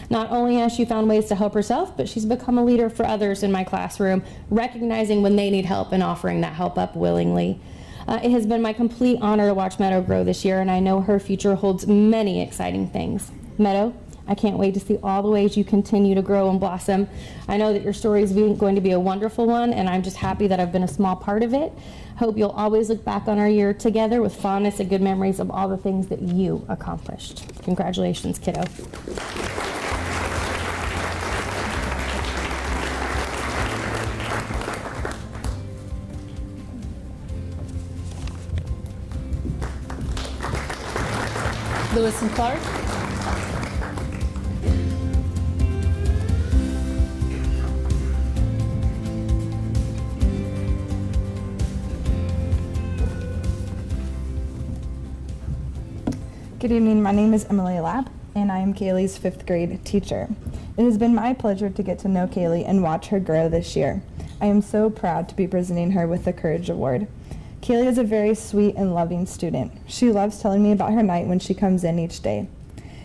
Not only has she found ways to help herself, but she's become a leader for others in my classroom, recognizing when they need help and offering that help up willingly. It has been my complete honor to watch Meadow grow this year, and I know her future holds many exciting things. Meadow, I can't wait to see all the ways you continue to grow and blossom. I know that your story is going to be a wonderful one, and I'm just happy that I've been a small part of it. Hope you'll always look back on our year together with fondness and good memories of all the things that you accomplished. Congratulations, kiddo. Lewis and Clark. Good evening, my name is Emily Lapp, and I am Kaylee's 5th grade teacher. It has been my pleasure to get to know Kaylee and watch her grow this year. I am so proud to be presenting her with the Courage Award. Kaylee is a very sweet and loving student. She loves telling me about her night when she comes in each day.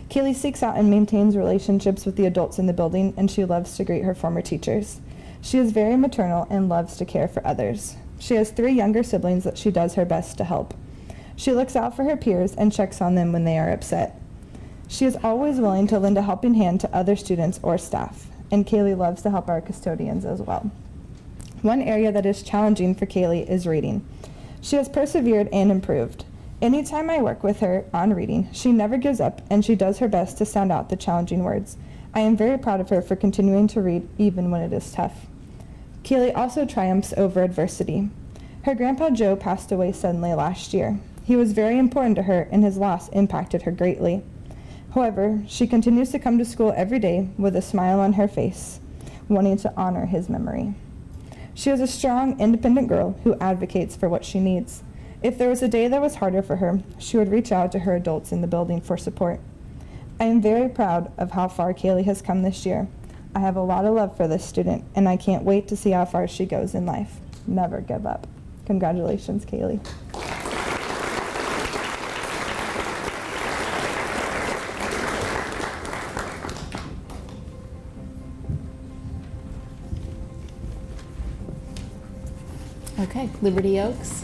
Kaylee seeks out and maintains relationships with the adults in the building, and she loves to greet her former teachers. She is very maternal and loves to care for others. She has 3 younger siblings that she does her best to help. She looks out for her peers and checks on them when they are upset. She is always willing to lend a helping hand to other students or staff, and Kaylee loves to help our custodians as well. One area that is challenging for Kaylee is reading. She has persevered and improved. Anytime I work with her on reading, she never gives up and she does her best to sound out the challenging words. I am very proud of her for continuing to read even when it is tough. Kaylee also triumphs over adversity. Her grandpa Joe passed away suddenly last year. He was very important to her, and his loss impacted her greatly. However, she continues to come to school every day with a smile on her face, wanting to honor his memory. She is a strong, independent girl who advocates for what she needs. If there was a day that was harder for her, she would reach out to her adults in the building for support. I am very proud of how far Kaylee has come this year. I have a lot of love for this student, and I can't wait to see how far she goes in life. Never give up. Congratulations, Kaylee. Okay, Liberty Oaks.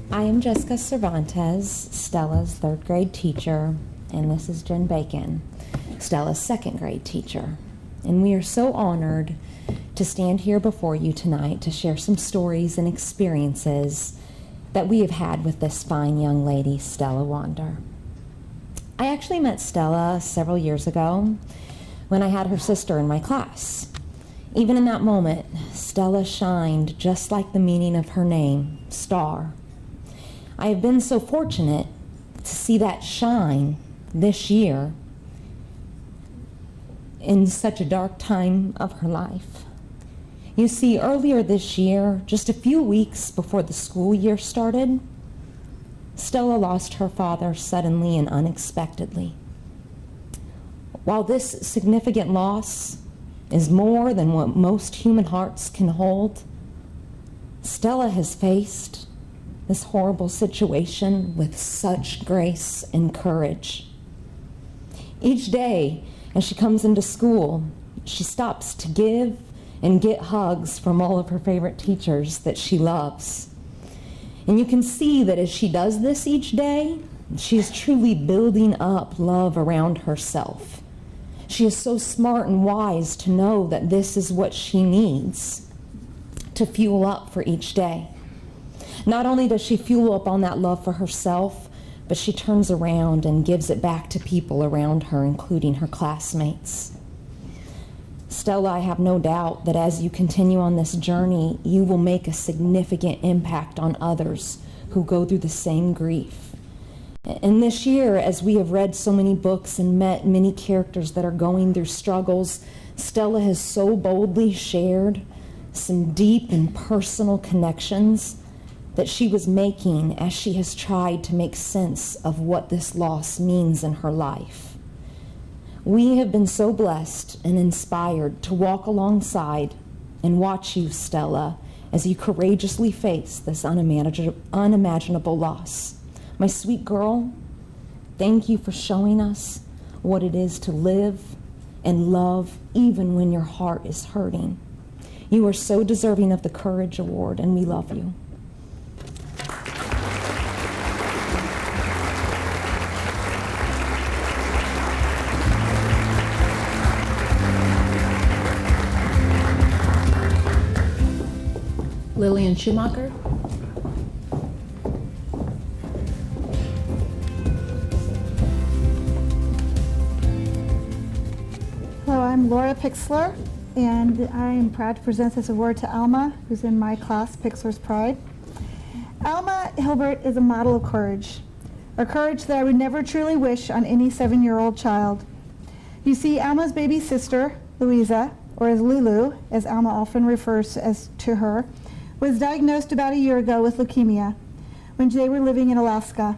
I am Jessica Cervantes, Stella's third grade teacher, and this is Jen Bacon, Stella's second grade teacher. And we are so honored to stand here before you tonight to share some stories and experiences that we have had with this fine young lady, Stella Wander. I actually met Stella several years ago when I had her sister in my class. Even in that moment, Stella shined just like the meaning of her name, Star. I have been so fortunate to see that shine this year in such a dark time of her life. You see, earlier this year, just a few weeks before the school year started, Stella lost her father suddenly and unexpectedly. While this significant loss is more than what most human hearts can hold, Stella has faced this horrible situation with such grace and courage. Each day, as she comes into school, she stops to give and get hugs from all of her favorite teachers that she loves. And you can see that as she does this each day, she is truly building up love around herself. She is so smart and wise to know that this is what she needs to fuel up for each day. Not only does she fuel up on that love for herself, but she turns around and gives it back to people around her, including her classmates. Stella, I have no doubt that as you continue on this journey, you will make a significant impact on others who go through the same grief. And this year, as we have read so many books and met many characters that are going through struggles, Stella has so boldly shared some deep and personal connections that she was making as she has tried to make sense of what this loss means in her life. We have been so blessed and inspired to walk alongside and watch you, Stella, as you courageously face this unimaginable loss. My sweet girl, thank you for showing us what it is to live and love even when your heart is hurting. You are so deserving of the Courage Award, and we love you. Lillian Schumacher. Hello, I'm Laura Pixler, and I am proud to present this award to Alma, who's in my class, Pixler's Pride. Alma Hilbert is a model of courage, a courage that I would never truly wish on any 7-year-old child. You see, Alma's baby sister, Louisa, or as Lulu, as Alma often refers to her, was diagnosed about a year ago with leukemia when they were living in Alaska.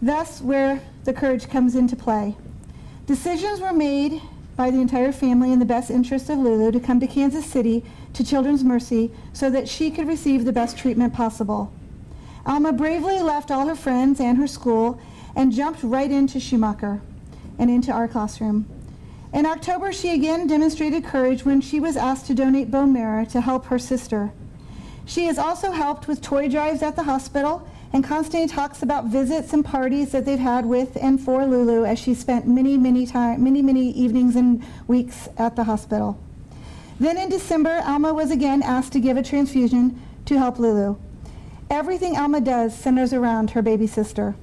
Thus, where the courage comes into play. Decisions were made by the entire family in the best interest of Lulu to come to Kansas City to Children's Mercy so that she could receive the best treatment possible. Alma bravely left all her friends and her school and jumped right into Schumacher and into our classroom. In October, she again demonstrated courage when she was asked to donate bone marrow to help her sister. She has also helped with toy drives at the hospital and constantly talks about visits and parties that they've had with and for Lulu as she spent many evenings and weeks at the hospital. Then in December, Alma was again asked to give a transfusion to help Lulu. Everything Alma does centers around her baby sister.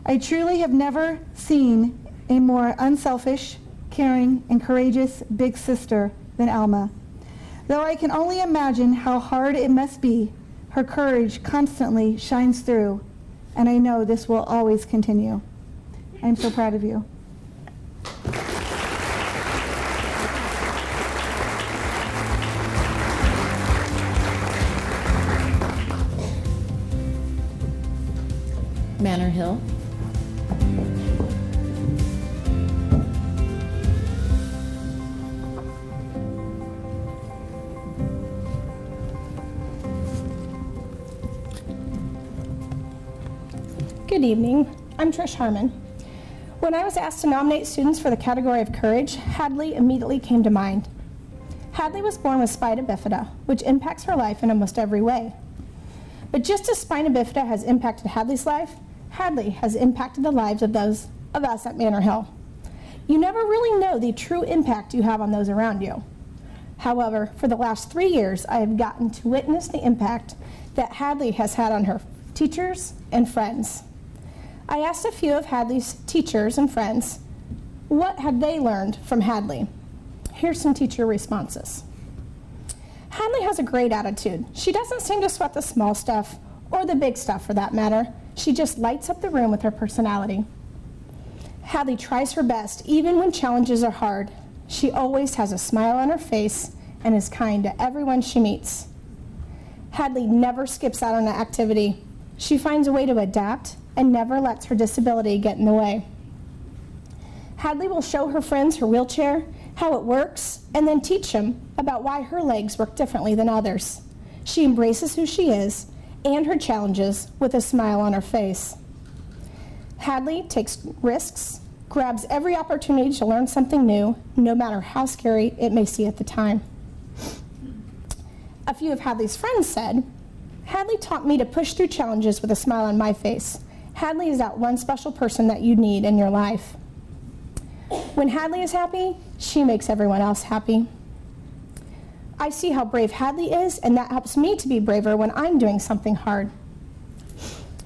I truly have never seen a more unselfish, caring, and courageous big sister than Alma. Though I can only imagine how hard it must be, her courage constantly shines through, and I know this will always continue. I'm so proud of you. Manor Hill. Good evening. I'm Trish Harmon. When I was asked to nominate students for the category of courage, Hadley immediately came to mind. Hadley was born with spina bifida, which impacts her life in almost every way. But just as spina bifida has impacted Hadley's life, Hadley has impacted the lives of those of us at Manor Hill. You never really know the true impact you have on those around you. However, for the last 3 years, I have gotten to witness the impact that Hadley has had on her teachers and friends. I asked a few of Hadley's teachers and friends, what had they learned from Hadley? Here's some teacher responses. Hadley has a great attitude. She doesn't seem to sweat the small stuff, or the big stuff for that matter. She just lights up the room with her personality. Hadley tries her best, even when challenges are hard. She always has a smile on her face and is kind to everyone she meets. Hadley never skips out on an activity. She finds a way to adapt and never lets her disability get in the way. Hadley will show her friends her wheelchair, how it works, and then teach them about why her legs work differently than others. She embraces who she is and her challenges with a smile on her face. Hadley takes risks, grabs every opportunity to learn something new, no matter how scary it may seem at the time. A few of Hadley's friends said, Hadley taught me to push through challenges with a smile on my face. Hadley is that one special person that you need in your life. When Hadley is happy, she makes everyone else happy. I see how brave Hadley is, and that helps me to be braver when I'm doing something hard.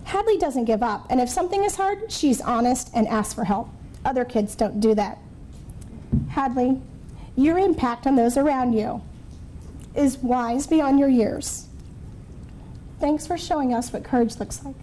Hadley doesn't give up, and if something is hard, she's honest and asks for help. Other kids don't do that. Hadley, your impact on those around you is wise beyond your years. Thanks for showing us what courage looks like.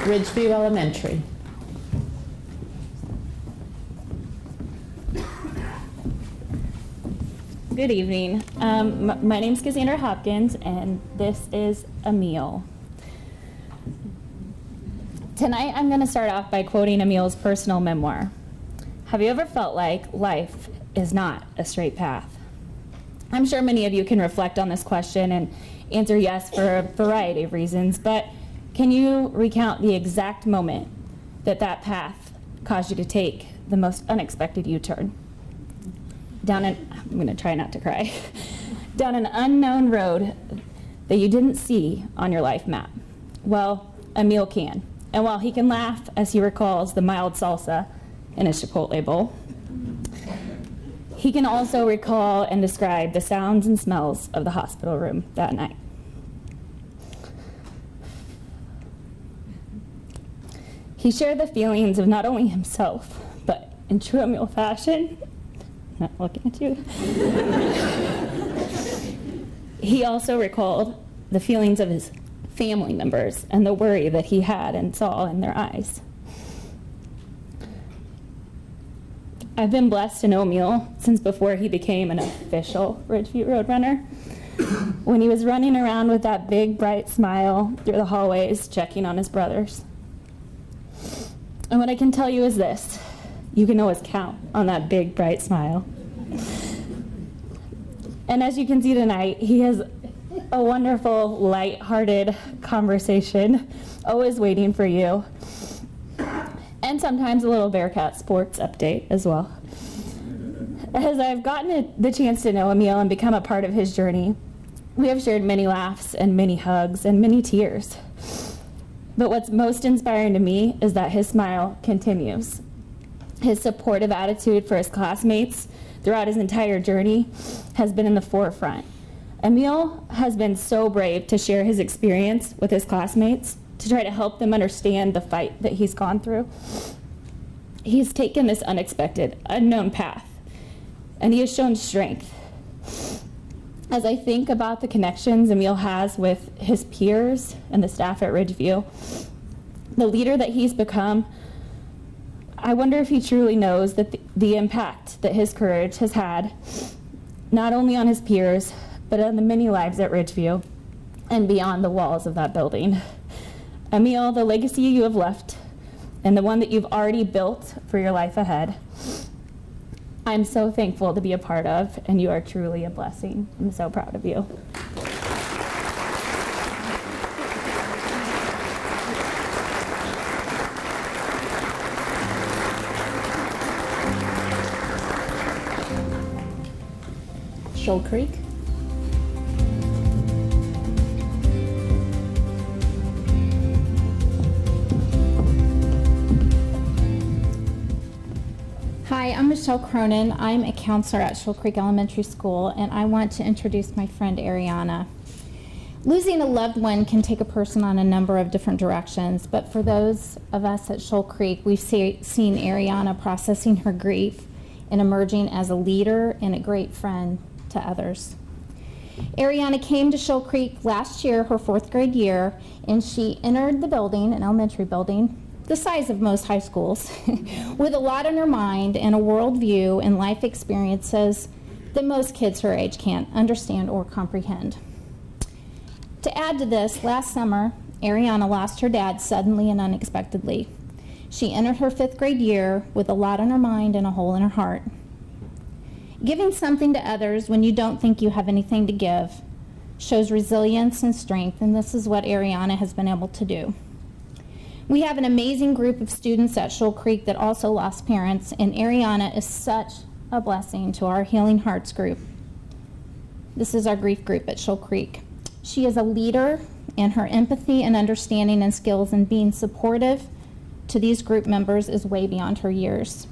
Ridgeview Elementary. Good evening. My name is Cassandra Hopkins, and this is Emil. Tonight, I'm going to start off by quoting Emil's personal memoir. Have you ever felt like life is not a straight path? I'm sure many of you can reflect on this question and answer yes for a variety of reasons, but can you recount the exact moment that that path caused you to take the most unexpected U-turn? I'm going to try not to cry, down an unknown road that you didn't see on your life map. Well, Emil can. And while he can laugh as he recalls the mild salsa in his Chipotle bowl, he can also recall and describe the sounds and smells of the hospital room that night. He shared the feelings of not only himself, but in true Emil fashion, not looking at you, he also recalled the feelings of his family members and the worry that he had and saw in their eyes. I've been blessed to know Emil since before he became an official Ridgeview Roadrunner. When he was running around with that big, bright smile through the hallways, checking on his brothers. And what I can tell you is this, you can always count on that big, bright smile. And as you can see tonight, he has a wonderful, light-hearted conversation, always waiting for you. And sometimes a little Bearcat sports update as well. As I've gotten the chance to know Emil and become a part of his journey, we have shared many laughs and many hugs and many tears. But what's most inspiring to me is that his smile continues. His supportive attitude for his classmates throughout his entire journey has been in the forefront. Emil has been so brave to share his experience with his classmates to try to help them understand the fight that he's gone through. He's taken this unexpected, unknown path, and he has shown strength. As I think about the connections Emil has with his peers and the staff at Ridgeview, the leader that he's become, I wonder if he truly knows that the impact that his courage has had, not only on his peers, but on the many lives at Ridgeview and beyond the walls of that building. Emil, the legacy you have left and the one that you've already built for your life ahead, I'm so thankful to be a part of, and you are truly a blessing. I'm so proud of you. Shoal Creek. Hi, I'm Michelle Cronin. I'm a counselor at Shoal Creek Elementary School, and I want to introduce my friend Ariana. Losing a loved one can take a person on a number of different directions, but for those of us at Shoal Creek, we've seen Ariana processing her grief and emerging as a leader and a great friend to others. Ariana came to Shoal Creek last year, her 4th grade year, and she entered the building, an elementary building, the size of most high schools, with a lot on her mind and a worldview and life experiences that most kids her age can't understand or comprehend. To add to this, last summer, Ariana lost her dad suddenly and unexpectedly. She entered her 5th grade year with a lot on her mind and a hole in her heart. Giving something to others when you don't think you have anything to give shows resilience and strength, and this is what Ariana has been able to do. We have an amazing group of students at Shoal Creek that also lost parents, and Ariana is such a blessing to our Healing Hearts group. This is our grief group at Shoal Creek. She is a leader, and her empathy and understanding and skills in being supportive to these group members is way beyond her years.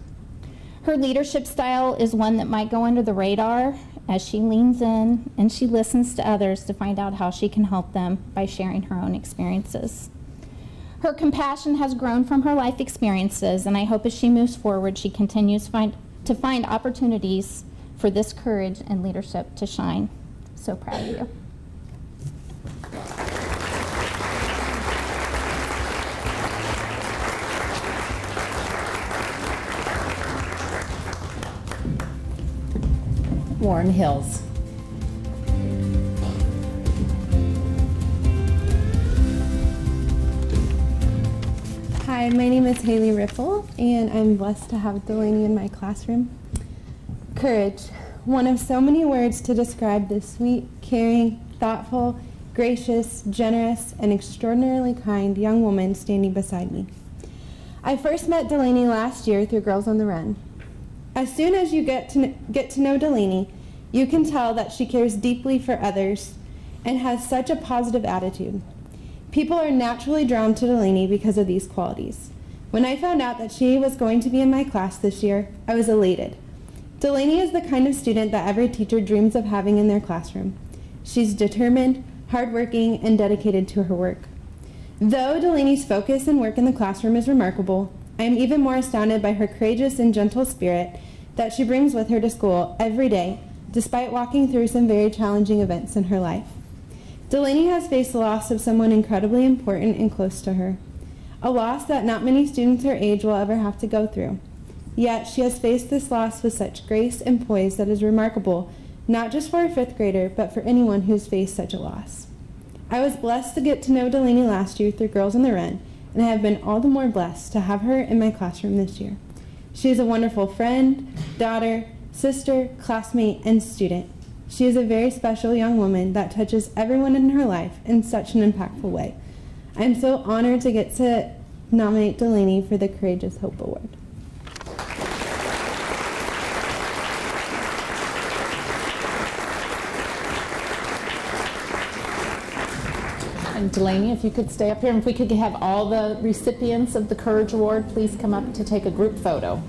Her leadership style is one that might go under the radar as she leans in and she listens to others to find out how she can help them by sharing her own experiences. Her compassion has grown from her life experiences, and I hope as she moves forward, she continues to find opportunities for this courage and leadership to shine. So proud of you. Warren Hills. Hi, my name is Haley Riffle, and I'm blessed to have Delaney in my classroom. Courage, one of so many words to describe this sweet, caring, thoughtful, gracious, generous, and extraordinarily kind young woman standing beside me. I first met Delaney last year through Girls on the Run. As soon as you get to know Delaney, you can tell that she cares deeply for others and has such a positive attitude. People are naturally drawn to Delaney because of these qualities. When I found out that she was going to be in my class this year, I was elated. Delaney is the kind of student that every teacher dreams of having in their classroom. She's determined, hardworking, and dedicated to her work. Though Delaney's focus and work in the classroom is remarkable, I am even more astounded by her courageous and gentle spirit that she brings with her to school every day, despite walking through some very challenging events in her life. Delaney has faced the loss of someone incredibly important and close to her, a loss that not many students her age will ever have to go through. Yet she has faced this loss with such grace and poise that is remarkable, not just for a 5th grader, but for anyone who's faced such a loss. I was blessed to get to know Delaney last year through Girls on the Run, and I have been all the more blessed to have her in my classroom this year. She is a wonderful friend, daughter, sister, classmate, and student. She is a very special young woman that touches everyone in her life in such an impactful way. I am so honored to get to nominate Delaney for the Courageous Hope Award. And Delaney, if you could stay up here, and if we could have all the recipients of the Courage Award, please come up to take a group photo.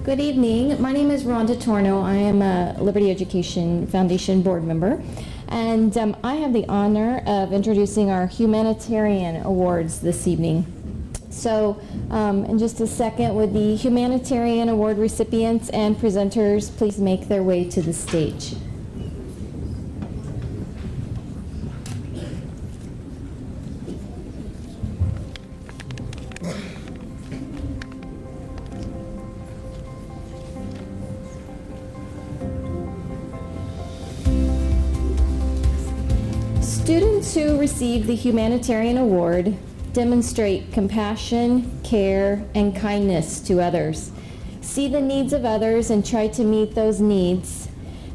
Good evening. My name is Rhonda Torno. I am a Liberty Education Foundation board member, and I have the honor of introducing our humanitarian awards this evening. So in just a second, would the humanitarian award recipients and presenters please make their way to the stage? Students who receive the Humanitarian Award demonstrate compassion, care, and kindness to others, see the needs of others and try to meet those needs,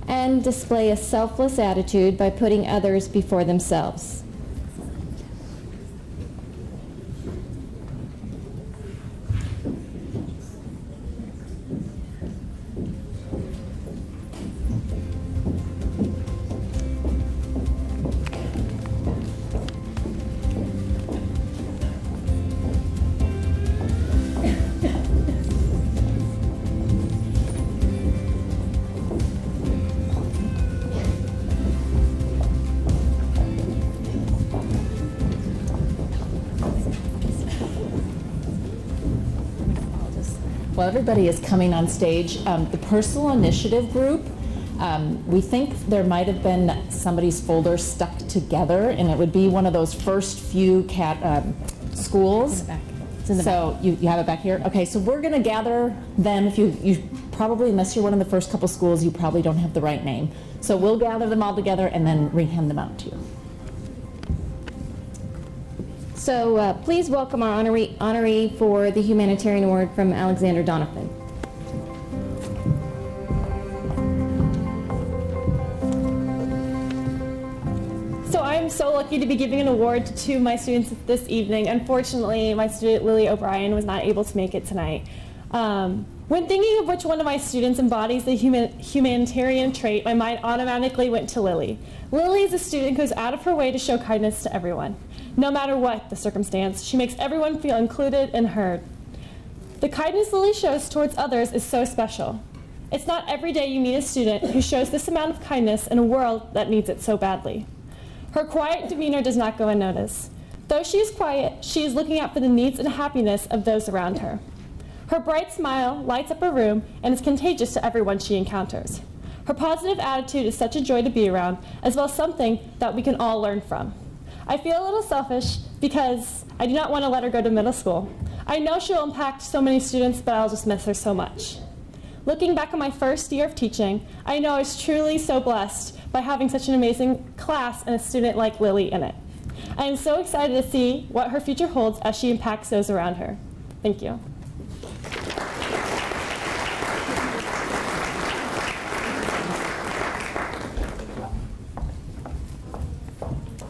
and display a selfless attitude by putting others before themselves. While everybody is coming on stage, the Personal Initiative Group, we think there might have been somebody's folder stuck together, and it would be one of those first few schools. In the back. It's in the back. You have it back here? Okay, so we're going to gather them. If you probably, unless you're one of the first couple schools, you probably don't have the right name. So we'll gather them all together and then re-hand them out to you. So please welcome our honoree for the Humanitarian Award from Alexander Donovan. So I'm so lucky to be giving an award to two of my students this evening. Unfortunately, my student Lily O'Brien was not able to make it tonight. When thinking of which one of my students embodies the humanitarian trait, my mind automatically went to Lily. Lily is a student who goes out of her way to show kindness to everyone. No matter what the circumstance, she makes everyone feel included and heard. The kindness Lily shows towards others is so special. It's not every day you meet a student who shows this amount of kindness in a world that needs it so badly. Her quiet demeanor does not go unnoticed. Though she is quiet, she is looking out for the needs and happiness of those around her. Her bright smile lights up her room and is contagious to everyone she encounters. Her positive attitude is such a joy to be around, as well as something that we can all learn from. I feel a little selfish because I do not want to let her go to middle school. I know she'll impact so many students, but I'll just miss her so much. Looking back on my first year of teaching, I know I was truly so blessed by having such an amazing class and a student like Lily in it. I am so excited to see what her future holds as she impacts those around her. Thank you.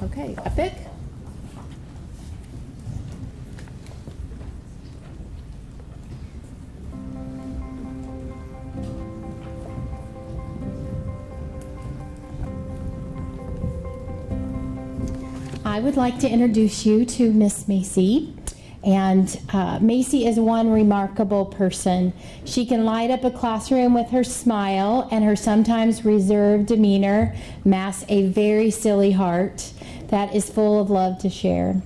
Okay, Epic. I would like to introduce you to Miss Macy. And Macy is one remarkable person. She can light up a classroom with her smile, and her sometimes reserved demeanor masks a very silly heart that is full of love to share.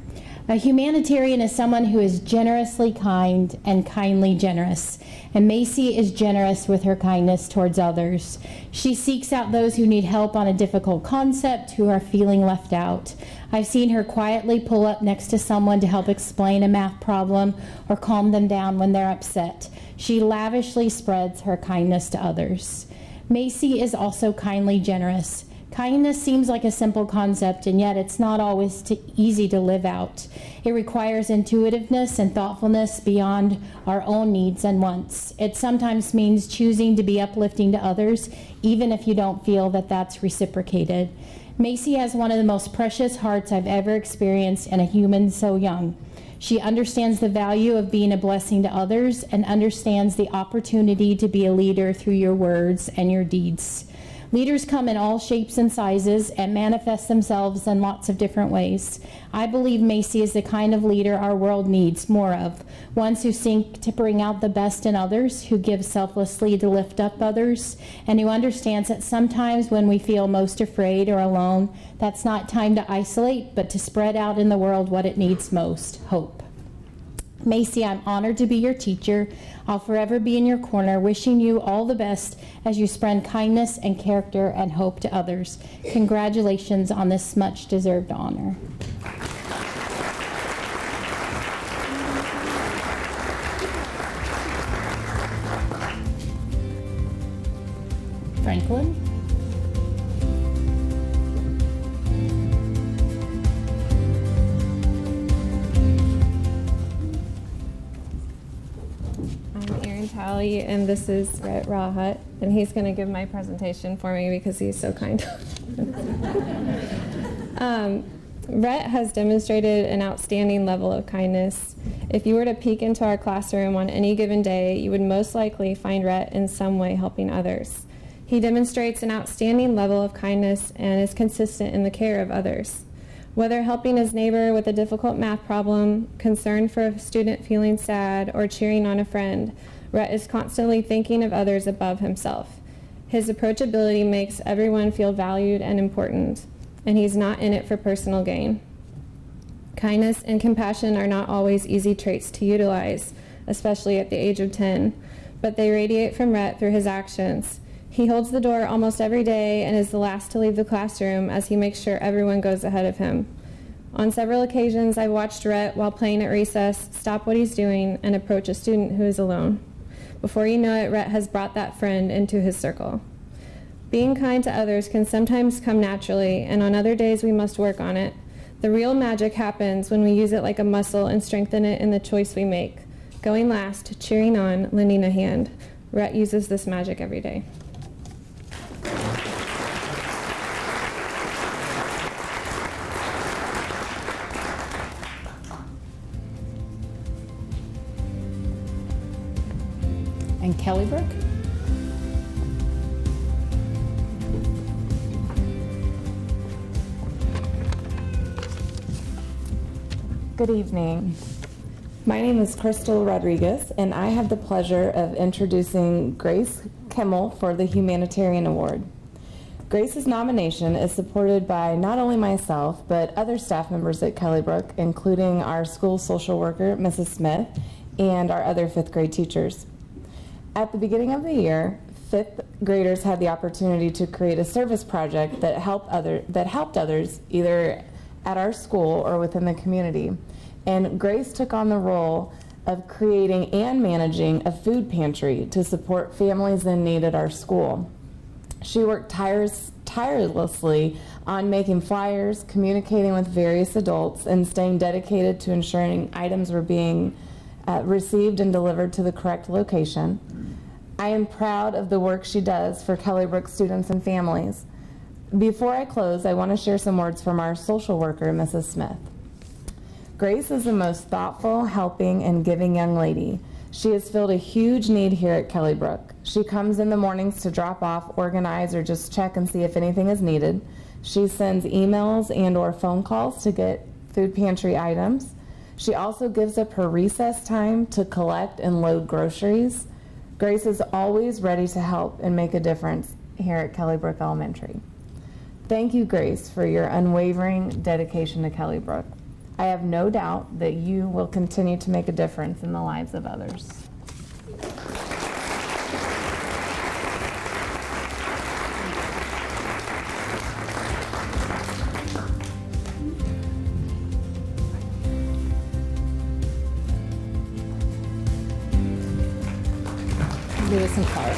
A humanitarian is someone who is generously kind and kindly generous. And Macy is generous with her kindness towards others. She seeks out those who need help on a difficult concept, who are feeling left out. I've seen her quietly pull up next to someone to help explain a math problem or calm them down when they're upset. She lavishly spreads her kindness to others. Macy is also kindly generous. Kindness seems like a simple concept, and yet it's not always easy to live out. It requires intuitiveness and thoughtfulness beyond our own needs and wants. It sometimes means choosing to be uplifting to others, even if you don't feel that that's reciprocated. Macy has one of the most precious hearts I've ever experienced in a human so young. She understands the value of being a blessing to others and understands the opportunity to be a leader through your words and your deeds. Leaders come in all shapes and sizes and manifest themselves in lots of different ways. I believe Macy is the kind of leader our world needs more of, ones who seek to bring out the best in others, who give selflessly to lift up others, and who understands that sometimes when we feel most afraid or alone, that's not time to isolate, but to spread out in the world what it needs most, hope. Macy, I'm honored to be your teacher. I'll forever be in your corner, wishing you all the best as you spread kindness and character and hope to others. Congratulations on this much-deserved honor. Franklin? Tally, and this is Rhett Rawhut, and he's going to give my presentation for me because he's so kind. Rhett has demonstrated an outstanding level of kindness. If you were to peek into our classroom on any given day, you would most likely find Rhett in some way helping others. He demonstrates an outstanding level of kindness and is consistent in the care of others. Whether helping his neighbor with a difficult math problem, concern for a student feeling sad, or cheering on a friend, Rhett is constantly thinking of others above himself. His approachability makes everyone feel valued and important, and he's not in it for personal gain. Kindness and compassion are not always easy traits to utilize, especially at the age of 10, but they radiate from Rhett through his actions. He holds the door almost every day and is the last to leave the classroom as he makes sure everyone goes ahead of him. On several occasions, I've watched Rhett, while playing at recess, stop what he's doing and approach a student who is alone. Before you know it, Rhett has brought that friend into his circle. Being kind to others can sometimes come naturally, and on other days we must work on it. The real magic happens when we use it like a muscle and strengthen it in the choice we make. Going last, cheering on, lending a hand. Rhett uses this magic every day. And Kelly Brook? Good evening. My name is Crystal Rodriguez, and I have the pleasure of introducing Grace Kimmel for the Humanitarian Award. Grace's nomination is supported by not only myself, but other staff members at Kelly Brook, including our school social worker, Mrs. Smith, and our other fifth grade teachers. At the beginning of the year, fifth graders had the opportunity to create a service project that helped others either at our school or within the community. And Grace took on the role of creating and managing a food pantry to support families in need at our school. She worked tirelessly on making flyers, communicating with various adults, and staying dedicated to ensuring items were being received and delivered to the correct location. I am proud of the work she does for Kelly Brook students and families. Before I close, I want to share some words from our social worker, Mrs. Smith. Grace is the most thoughtful, helping, and giving young lady. She has filled a huge need here at Kelly Brook. She comes in the mornings to drop off, organize, or just check and see if anything is needed. She sends emails and/or phone calls to get food pantry items. She also gives up her recess time to collect and load groceries. Grace is always ready to help and make a difference here at Kellybrook Elementary. Thank you, Grace, for your unwavering dedication to Kellybrook. I have no doubt that you will continue to make a difference in the lives of others. Lewis and Clark.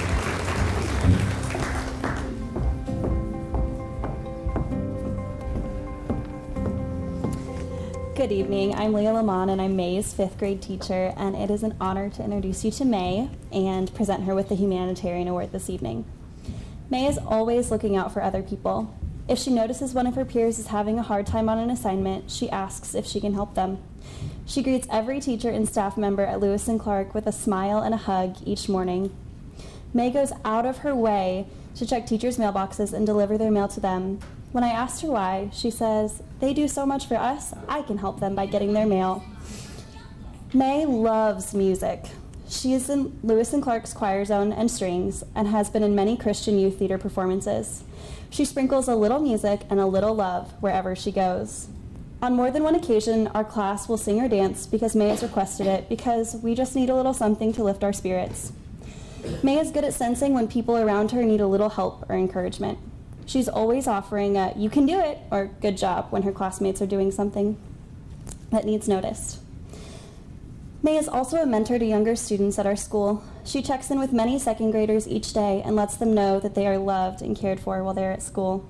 Good evening, I'm Leah Lamont and I'm May's 5th grade teacher, and it is an honor to introduce you to May and present her with the Humanitarian Award this evening. May is always looking out for other people. If she notices one of her peers is having a hard time on an assignment, she asks if she can help them. She greets every teacher and staff member at Lewis and Clark with a smile and a hug each morning. May goes out of her way to check teachers' mailboxes and deliver their mail to them. When I asked her why, she says, "They do so much for us, I can help them by getting their mail." May loves music. She is in Lewis and Clark's choir zone and strings and has been in many Christian youth theater performances. She sprinkles a little music and a little love wherever she goes. On more than one occasion, our class will sing or dance because May has requested it, because we just need a little something to lift our spirits. May is good at sensing when people around her need a little help or encouragement. She's always offering a "you can do it" or "good job" when her classmates are doing something that needs noticed. May is also a mentor to younger students at our school. She checks in with many second graders each day and lets them know that they are loved and cared for while they're at school.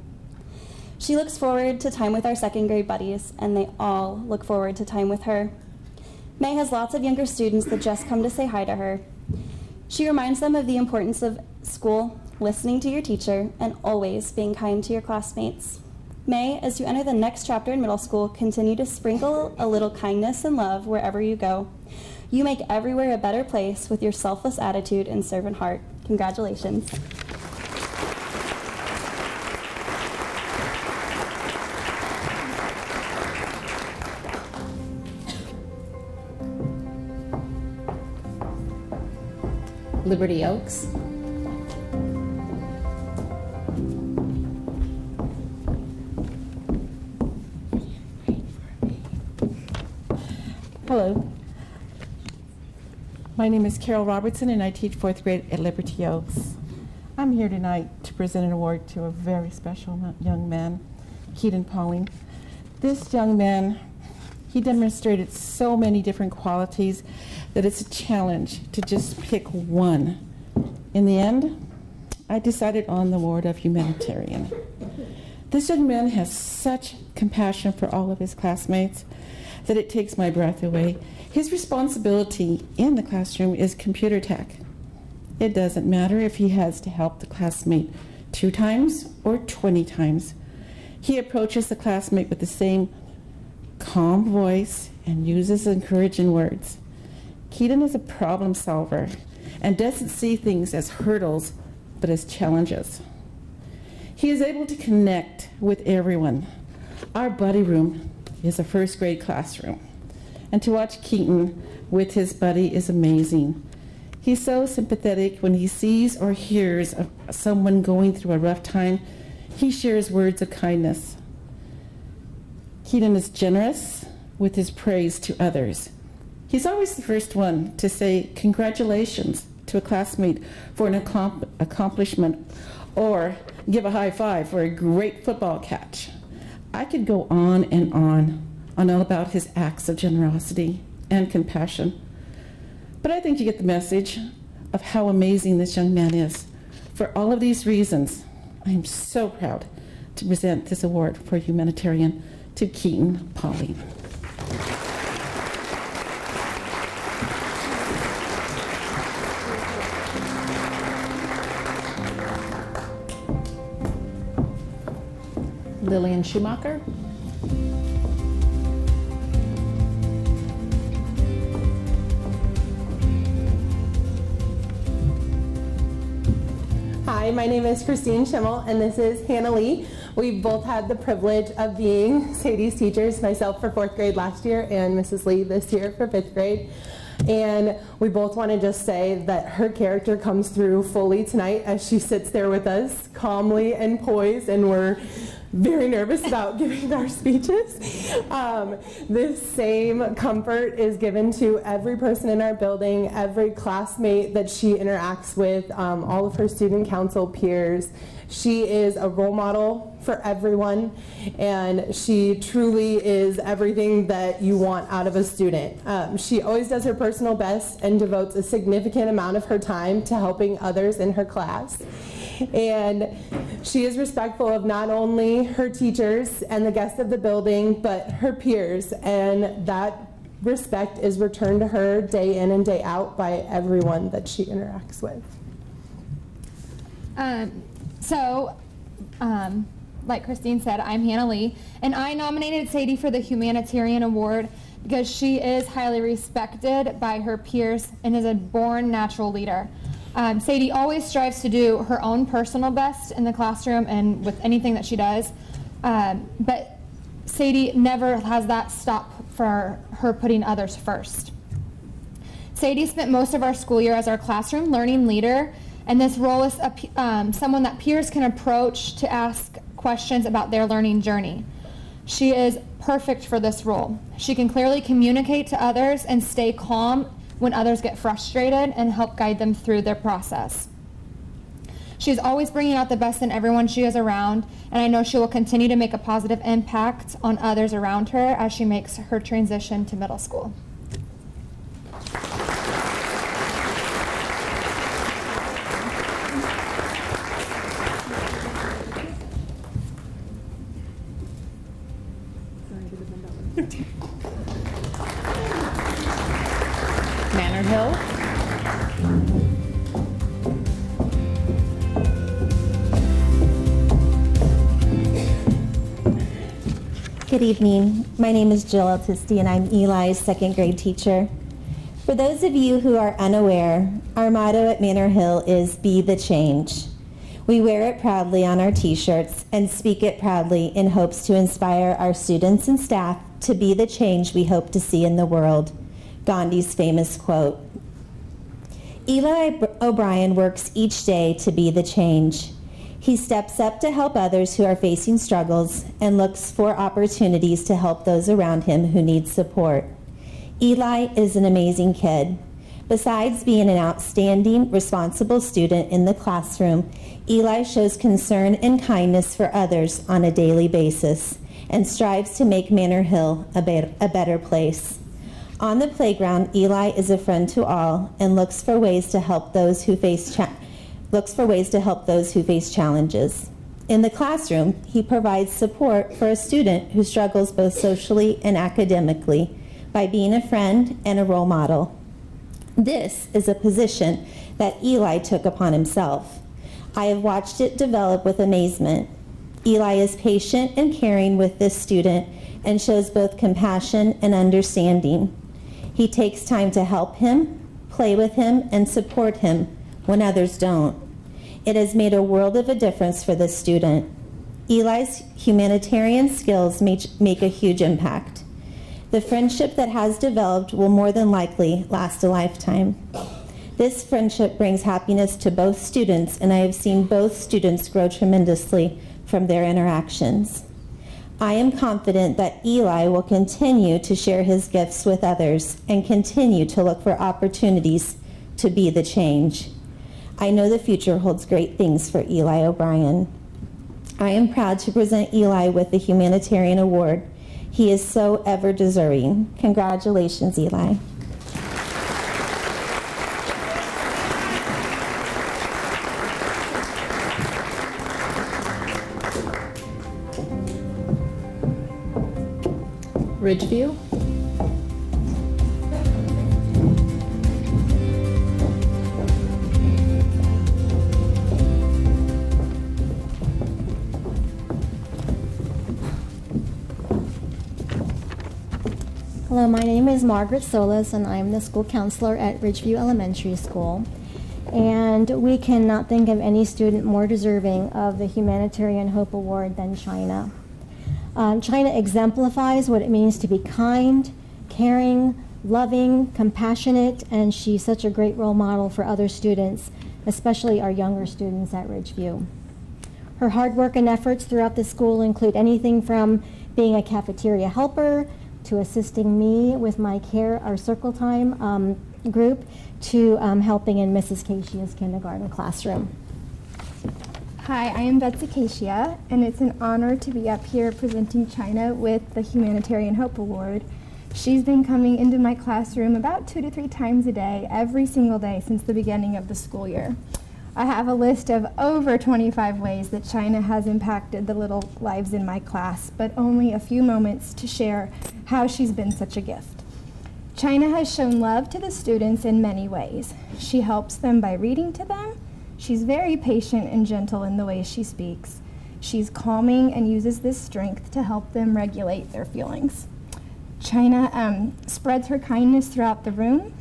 She looks forward to time with our second grade buddies, and they all look forward to time with her. May has lots of younger students that just come to say hi to her. She reminds them of the importance of school, listening to your teacher, and always being kind to your classmates. May, as you enter the next chapter in middle school, continue to sprinkle a little kindness and love wherever you go. You make everywhere a better place with your selfless attitude and servant heart. Congratulations. Liberty Oaks. Hello. My name is Carol Robertson and I teach 4th grade at Liberty Oaks. I'm here tonight to present an award to a very special young man, Keaton Pauling. This young man, he demonstrated so many different qualities that it's a challenge to just pick one. In the end, I decided on the award of humanitarian. This young man has such compassion for all of his classmates that it takes my breath away. His responsibility in the classroom is computer tech. It doesn't matter if he has to help the classmate 2 times or 20 times. He approaches the classmate with the same calm voice and uses encouraging words. Keaton is a problem solver and doesn't see things as hurdles, but as challenges. He is able to connect with everyone. Our buddy room is a 1st grade classroom, and to watch Keaton with his buddy is amazing. He's so sympathetic when he sees or hears of someone going through a rough time. He shares words of kindness. Keaton is generous with his praise to others. He's always the first one to say congratulations to a classmate for an accomplishment, or give a high five for a great football catch. I could go on all about his acts of generosity and compassion. But I think you get the message of how amazing this young man is. For all of these reasons, I am so proud to present this award for humanitarian to Keaton Pauling. Lillian Schumacher. Hi, my name is Christine Schimmel, and this is Hannah Lee. We've both had the privilege of being Sadie's teachers, myself for 4th grade last year and Mrs. Lee this year for 5th grade. And we both want to just say that her character comes through fully tonight as she sits there with us, calmly and poised, and we're very nervous about giving our speeches. This same comfort is given to every person in our building, every classmate that she interacts with, all of her student council peers. She is a role model for everyone, and she truly is everything that you want out of a student. She always does her personal best and devotes a significant amount of her time to helping others in her class. And she is respectful of not only her teachers and the guests of the building, but her peers, and that respect is returned to her day in and day out by everyone that she interacts with. Like Christine said, I'm Hannah Lee, and I nominated Sadie for the Humanitarian Award because she is highly respected by her peers and is a born natural leader. Sadie always strives to do her own personal best in the classroom and with anything that she does, but Sadie never has that stop for her putting others first. Sadie spent most of our school year as our classroom learning leader, and this role is someone that peers can approach to ask questions about their learning journey. She is perfect for this role. She can clearly communicate to others and stay calm when others get frustrated and help guide them through their process. She's always bringing out the best in everyone she is around, and I know she will continue to make a positive impact on others around her as she makes her transition to middle school. Manor Hill. Good evening. My name is Jill Altisti, and I'm Eli's 2nd grade teacher. For those of you who are unaware, our motto at Manor Hill is Be the Change. We wear it proudly on our t-shirts and speak it proudly in hopes to inspire our students and staff to be the change we hope to see in the world. Gandhi's famous quote. Eli O'Brien works each day to be the change. He steps up to help others who are facing struggles and looks for opportunities to help those around him who need support. Eli is an amazing kid. Besides being an outstanding, responsible student in the classroom, Eli shows concern and kindness for others on a daily basis and strives to make Manor Hill a better place. On the playground, Eli is a friend to all and looks for ways to help those who face challenges. In the classroom, he provides support for a student who struggles both socially and academically by being a friend and a role model. This is a position that Eli took upon himself. I have watched it develop with amazement. Eli is patient and caring with this student and shows both compassion and understanding. He takes time to help him, play with him, and support him when others don't. It has made a world of a difference for this student. Eli's humanitarian skills make a huge impact. The friendship that has developed will more than likely last a lifetime. This friendship brings happiness to both students, and I have seen both students grow tremendously from their interactions. I am confident that Eli will continue to share his gifts with others and continue to look for opportunities to be the change. I know the future holds great things for Eli O'Brien. I am proud to present Eli with the Humanitarian Award. He is so ever deserving. Congratulations, Eli. Ridgeview. Hello, my name is Margaret Solis, and I'm the school counselor at Ridgeview Elementary School. And we cannot think of any student more deserving of the Humanitarian Hope Award than China. China exemplifies what it means to be kind, caring, loving, compassionate, and she's such a great role model for other students, especially our younger students at Ridgeview. Her hard work and efforts throughout the school include anything from being a cafeteria helper to assisting me with my care, our circle time group, to helping in Mrs. Keishia's kindergarten classroom. Hi, I am Betsy Keishia, and it's an honor to be up here presenting China with the Humanitarian Hope Award. She's been coming into my classroom about 2 to 3 times a day, every single day since the beginning of the school year. I have a list of over 25 ways that China has impacted the little lives in my class, but only a few moments to share how she's been such a gift. China has shown love to the students in many ways. She helps them by reading to them. She's very patient and gentle in the way she speaks. She's calming and uses this strength to help them regulate their feelings. China spreads her kindness throughout the room,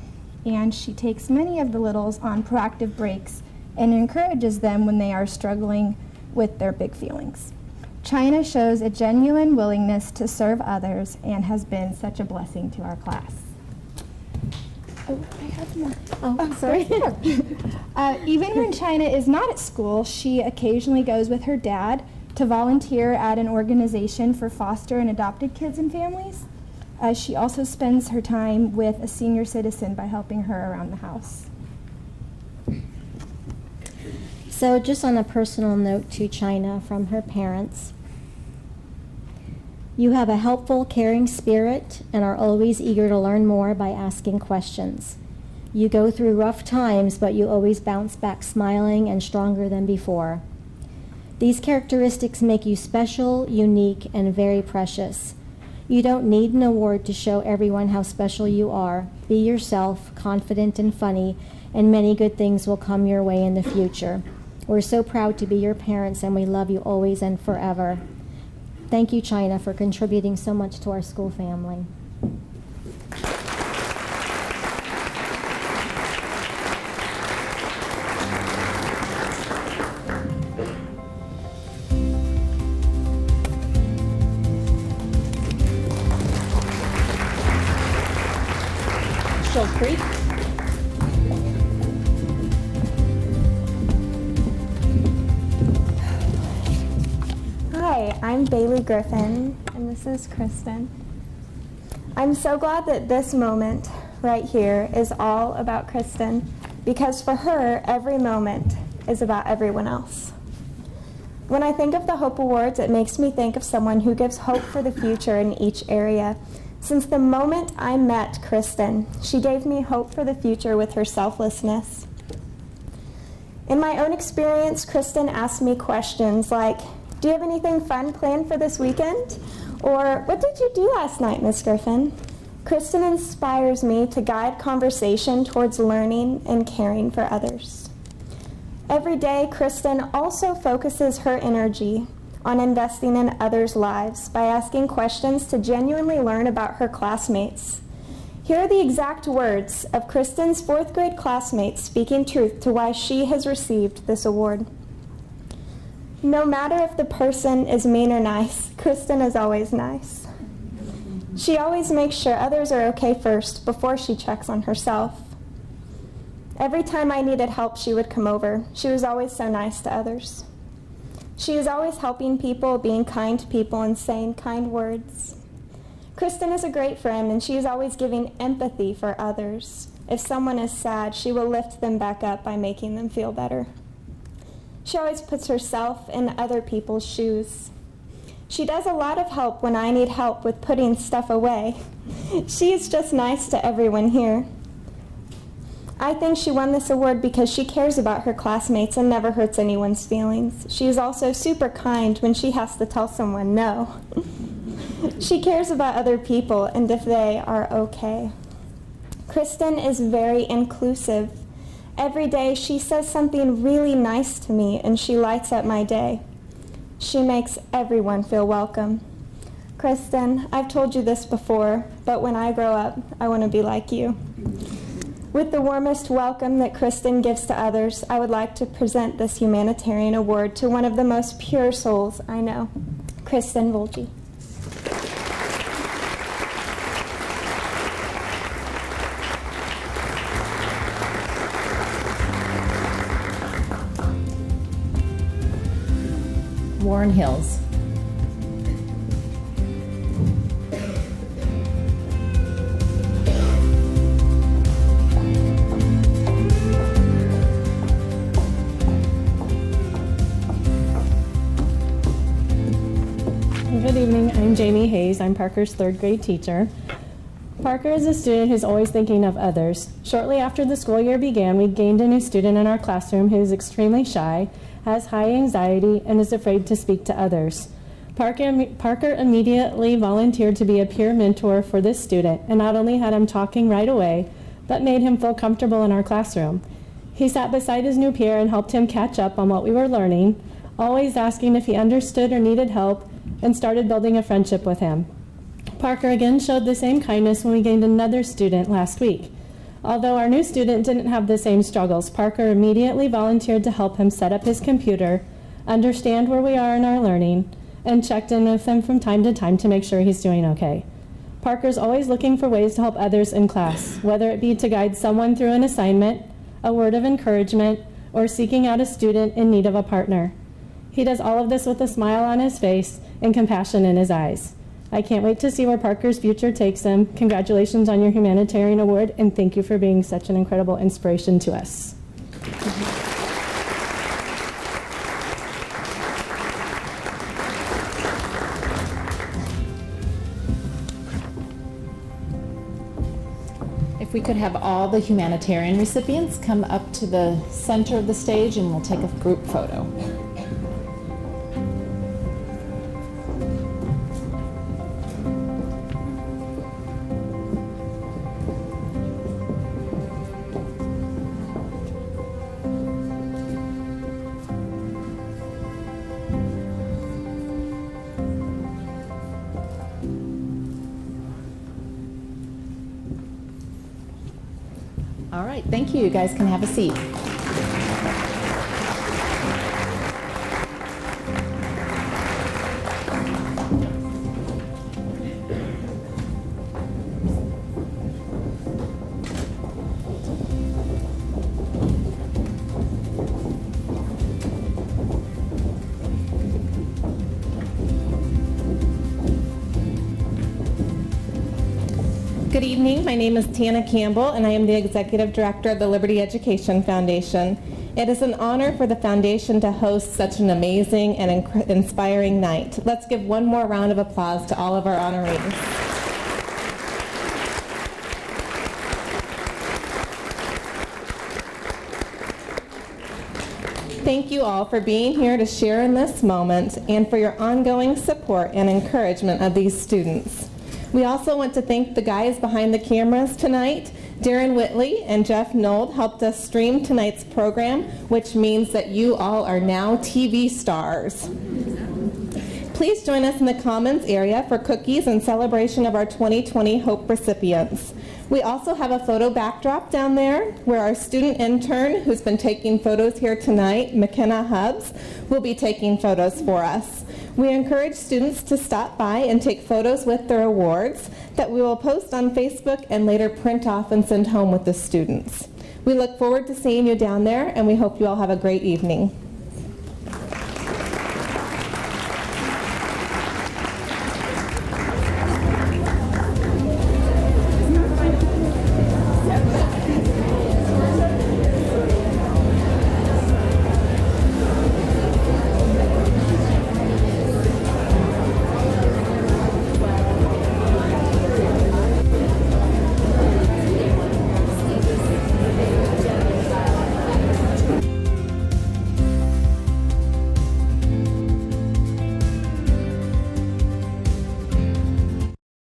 and she takes many of the littles on proactive breaks and encourages them when they are struggling with their big feelings. China shows a genuine willingness to serve others and has been such a blessing to our class. Oh, I have more. Oh, sorry. Even when China is not at school, she occasionally goes with her dad to volunteer at an organization for foster and adopted kids and families. She also spends her time with a senior citizen by helping her around the house. So just on a personal note to China from her parents, you have a helpful, caring spirit and are always eager to learn more by asking questions. You go through rough times, but you always bounce back smiling and stronger than before. These characteristics make you special, unique, and very precious. You don't need an award to show everyone how special you are. Be yourself, confident and funny, and many good things will come your way in the future. We're so proud to be your parents, and we love you always and forever. Thank you, China, for contributing so much to our school family. Shoal Creek. Hi, I'm Bailey Griffin, and this is Kristen. I'm so glad that this moment right here is all about Kristen, because for her, every moment is about everyone else. When I think of the Hope Awards, it makes me think of someone who gives hope for the future in each area. Since the moment I met Kristen, she gave me hope for the future with her selflessness. In my own experience, Kristen asked me questions like, do you have anything fun planned for this weekend? Or, what did you do last night, Miss Griffin? Kristen inspires me to guide conversation towards learning and caring for others. Every day, Kristen also focuses her energy on investing in others' lives by asking questions to genuinely learn about her classmates. Here are the exact words of Kristen's 4th grade classmates speaking truth to why she has received this award. No matter if the person is mean or nice, Kristen is always nice. She always makes sure others are okay first before she checks on herself. Every time I needed help, she would come over. She was always so nice to others. She is always helping people, being kind to people, and saying kind words. Kristen is a great friend, and she is always giving empathy for others. If someone is sad, she will lift them back up by making them feel better. She always puts herself in other people's shoes. She does a lot of help when I need help with putting stuff away. She is just nice to everyone here. I think she won this award because she cares about her classmates and never hurts anyone's feelings. She is also super kind when she has to tell someone no. She cares about other people and if they are okay. Kristen is very inclusive. Every day she says something really nice to me and she lights up my day. She makes everyone feel welcome. Kristen, I've told you this before, but when I grow up, I want to be like you. With the warmest welcome that Kristen gives to others, I would like to present this humanitarian award to one of the most pure souls I know, Kristen Volge. Warren Hills. Good evening, I'm Jamie Hayes. I'm Parker's third grade teacher. Parker is a student who's always thinking of others. Shortly after the school year began, we gained a new student in our classroom who is extremely shy, has high anxiety, and is afraid to speak to others. Parker immediately volunteered to be a peer mentor for this student, and not only had him talking right away, but made him feel comfortable in our classroom. He sat beside his new peer and helped him catch up on what we were learning, always asking if he understood or needed help, and started building a friendship with him. Parker again showed the same kindness when we gained another student last week. Although our new student didn't have the same struggles, Parker immediately volunteered to help him set up his computer, understand where we are in our learning, and checked in with him from time to make sure he's doing okay. Parker's always looking for ways to help others in class, whether it be to guide someone through an assignment, a word of encouragement, or seeking out a student in need of a partner. He does all of this with a smile on his face and compassion in his eyes. I can't wait to see where Parker's future takes him. Congratulations on your humanitarian award, and thank you for being such an incredible inspiration to us. If we could have all the humanitarian recipients come up to the center of the stage, and we'll take a group photo. All right, thank you. You guys can have a seat. Good evening. My name is Tana Campbell, and I am the Executive Director of the Liberty Education Foundation. It is an honor for the foundation to host such an amazing and inspiring night. Let's give one more round of applause to all of our honorees. Thank you all for being here to share in this moment and for your ongoing support and encouragement of these students. We also want to thank the guys behind the cameras tonight. Darren Whitley and Jeff Nold helped us stream tonight's program, which means that you all are now TV stars. Please join us in the Commons area for cookies in celebration of our 2020 Hope recipients. We also have a photo backdrop down there where our student intern, who's been taking photos here tonight, McKenna Hubbs, will be taking photos for us. We encourage students to stop by and take photos with their awards that we will post on Facebook and later print off and send home with the students. We look forward to seeing you down there, and we hope you all have a great evening.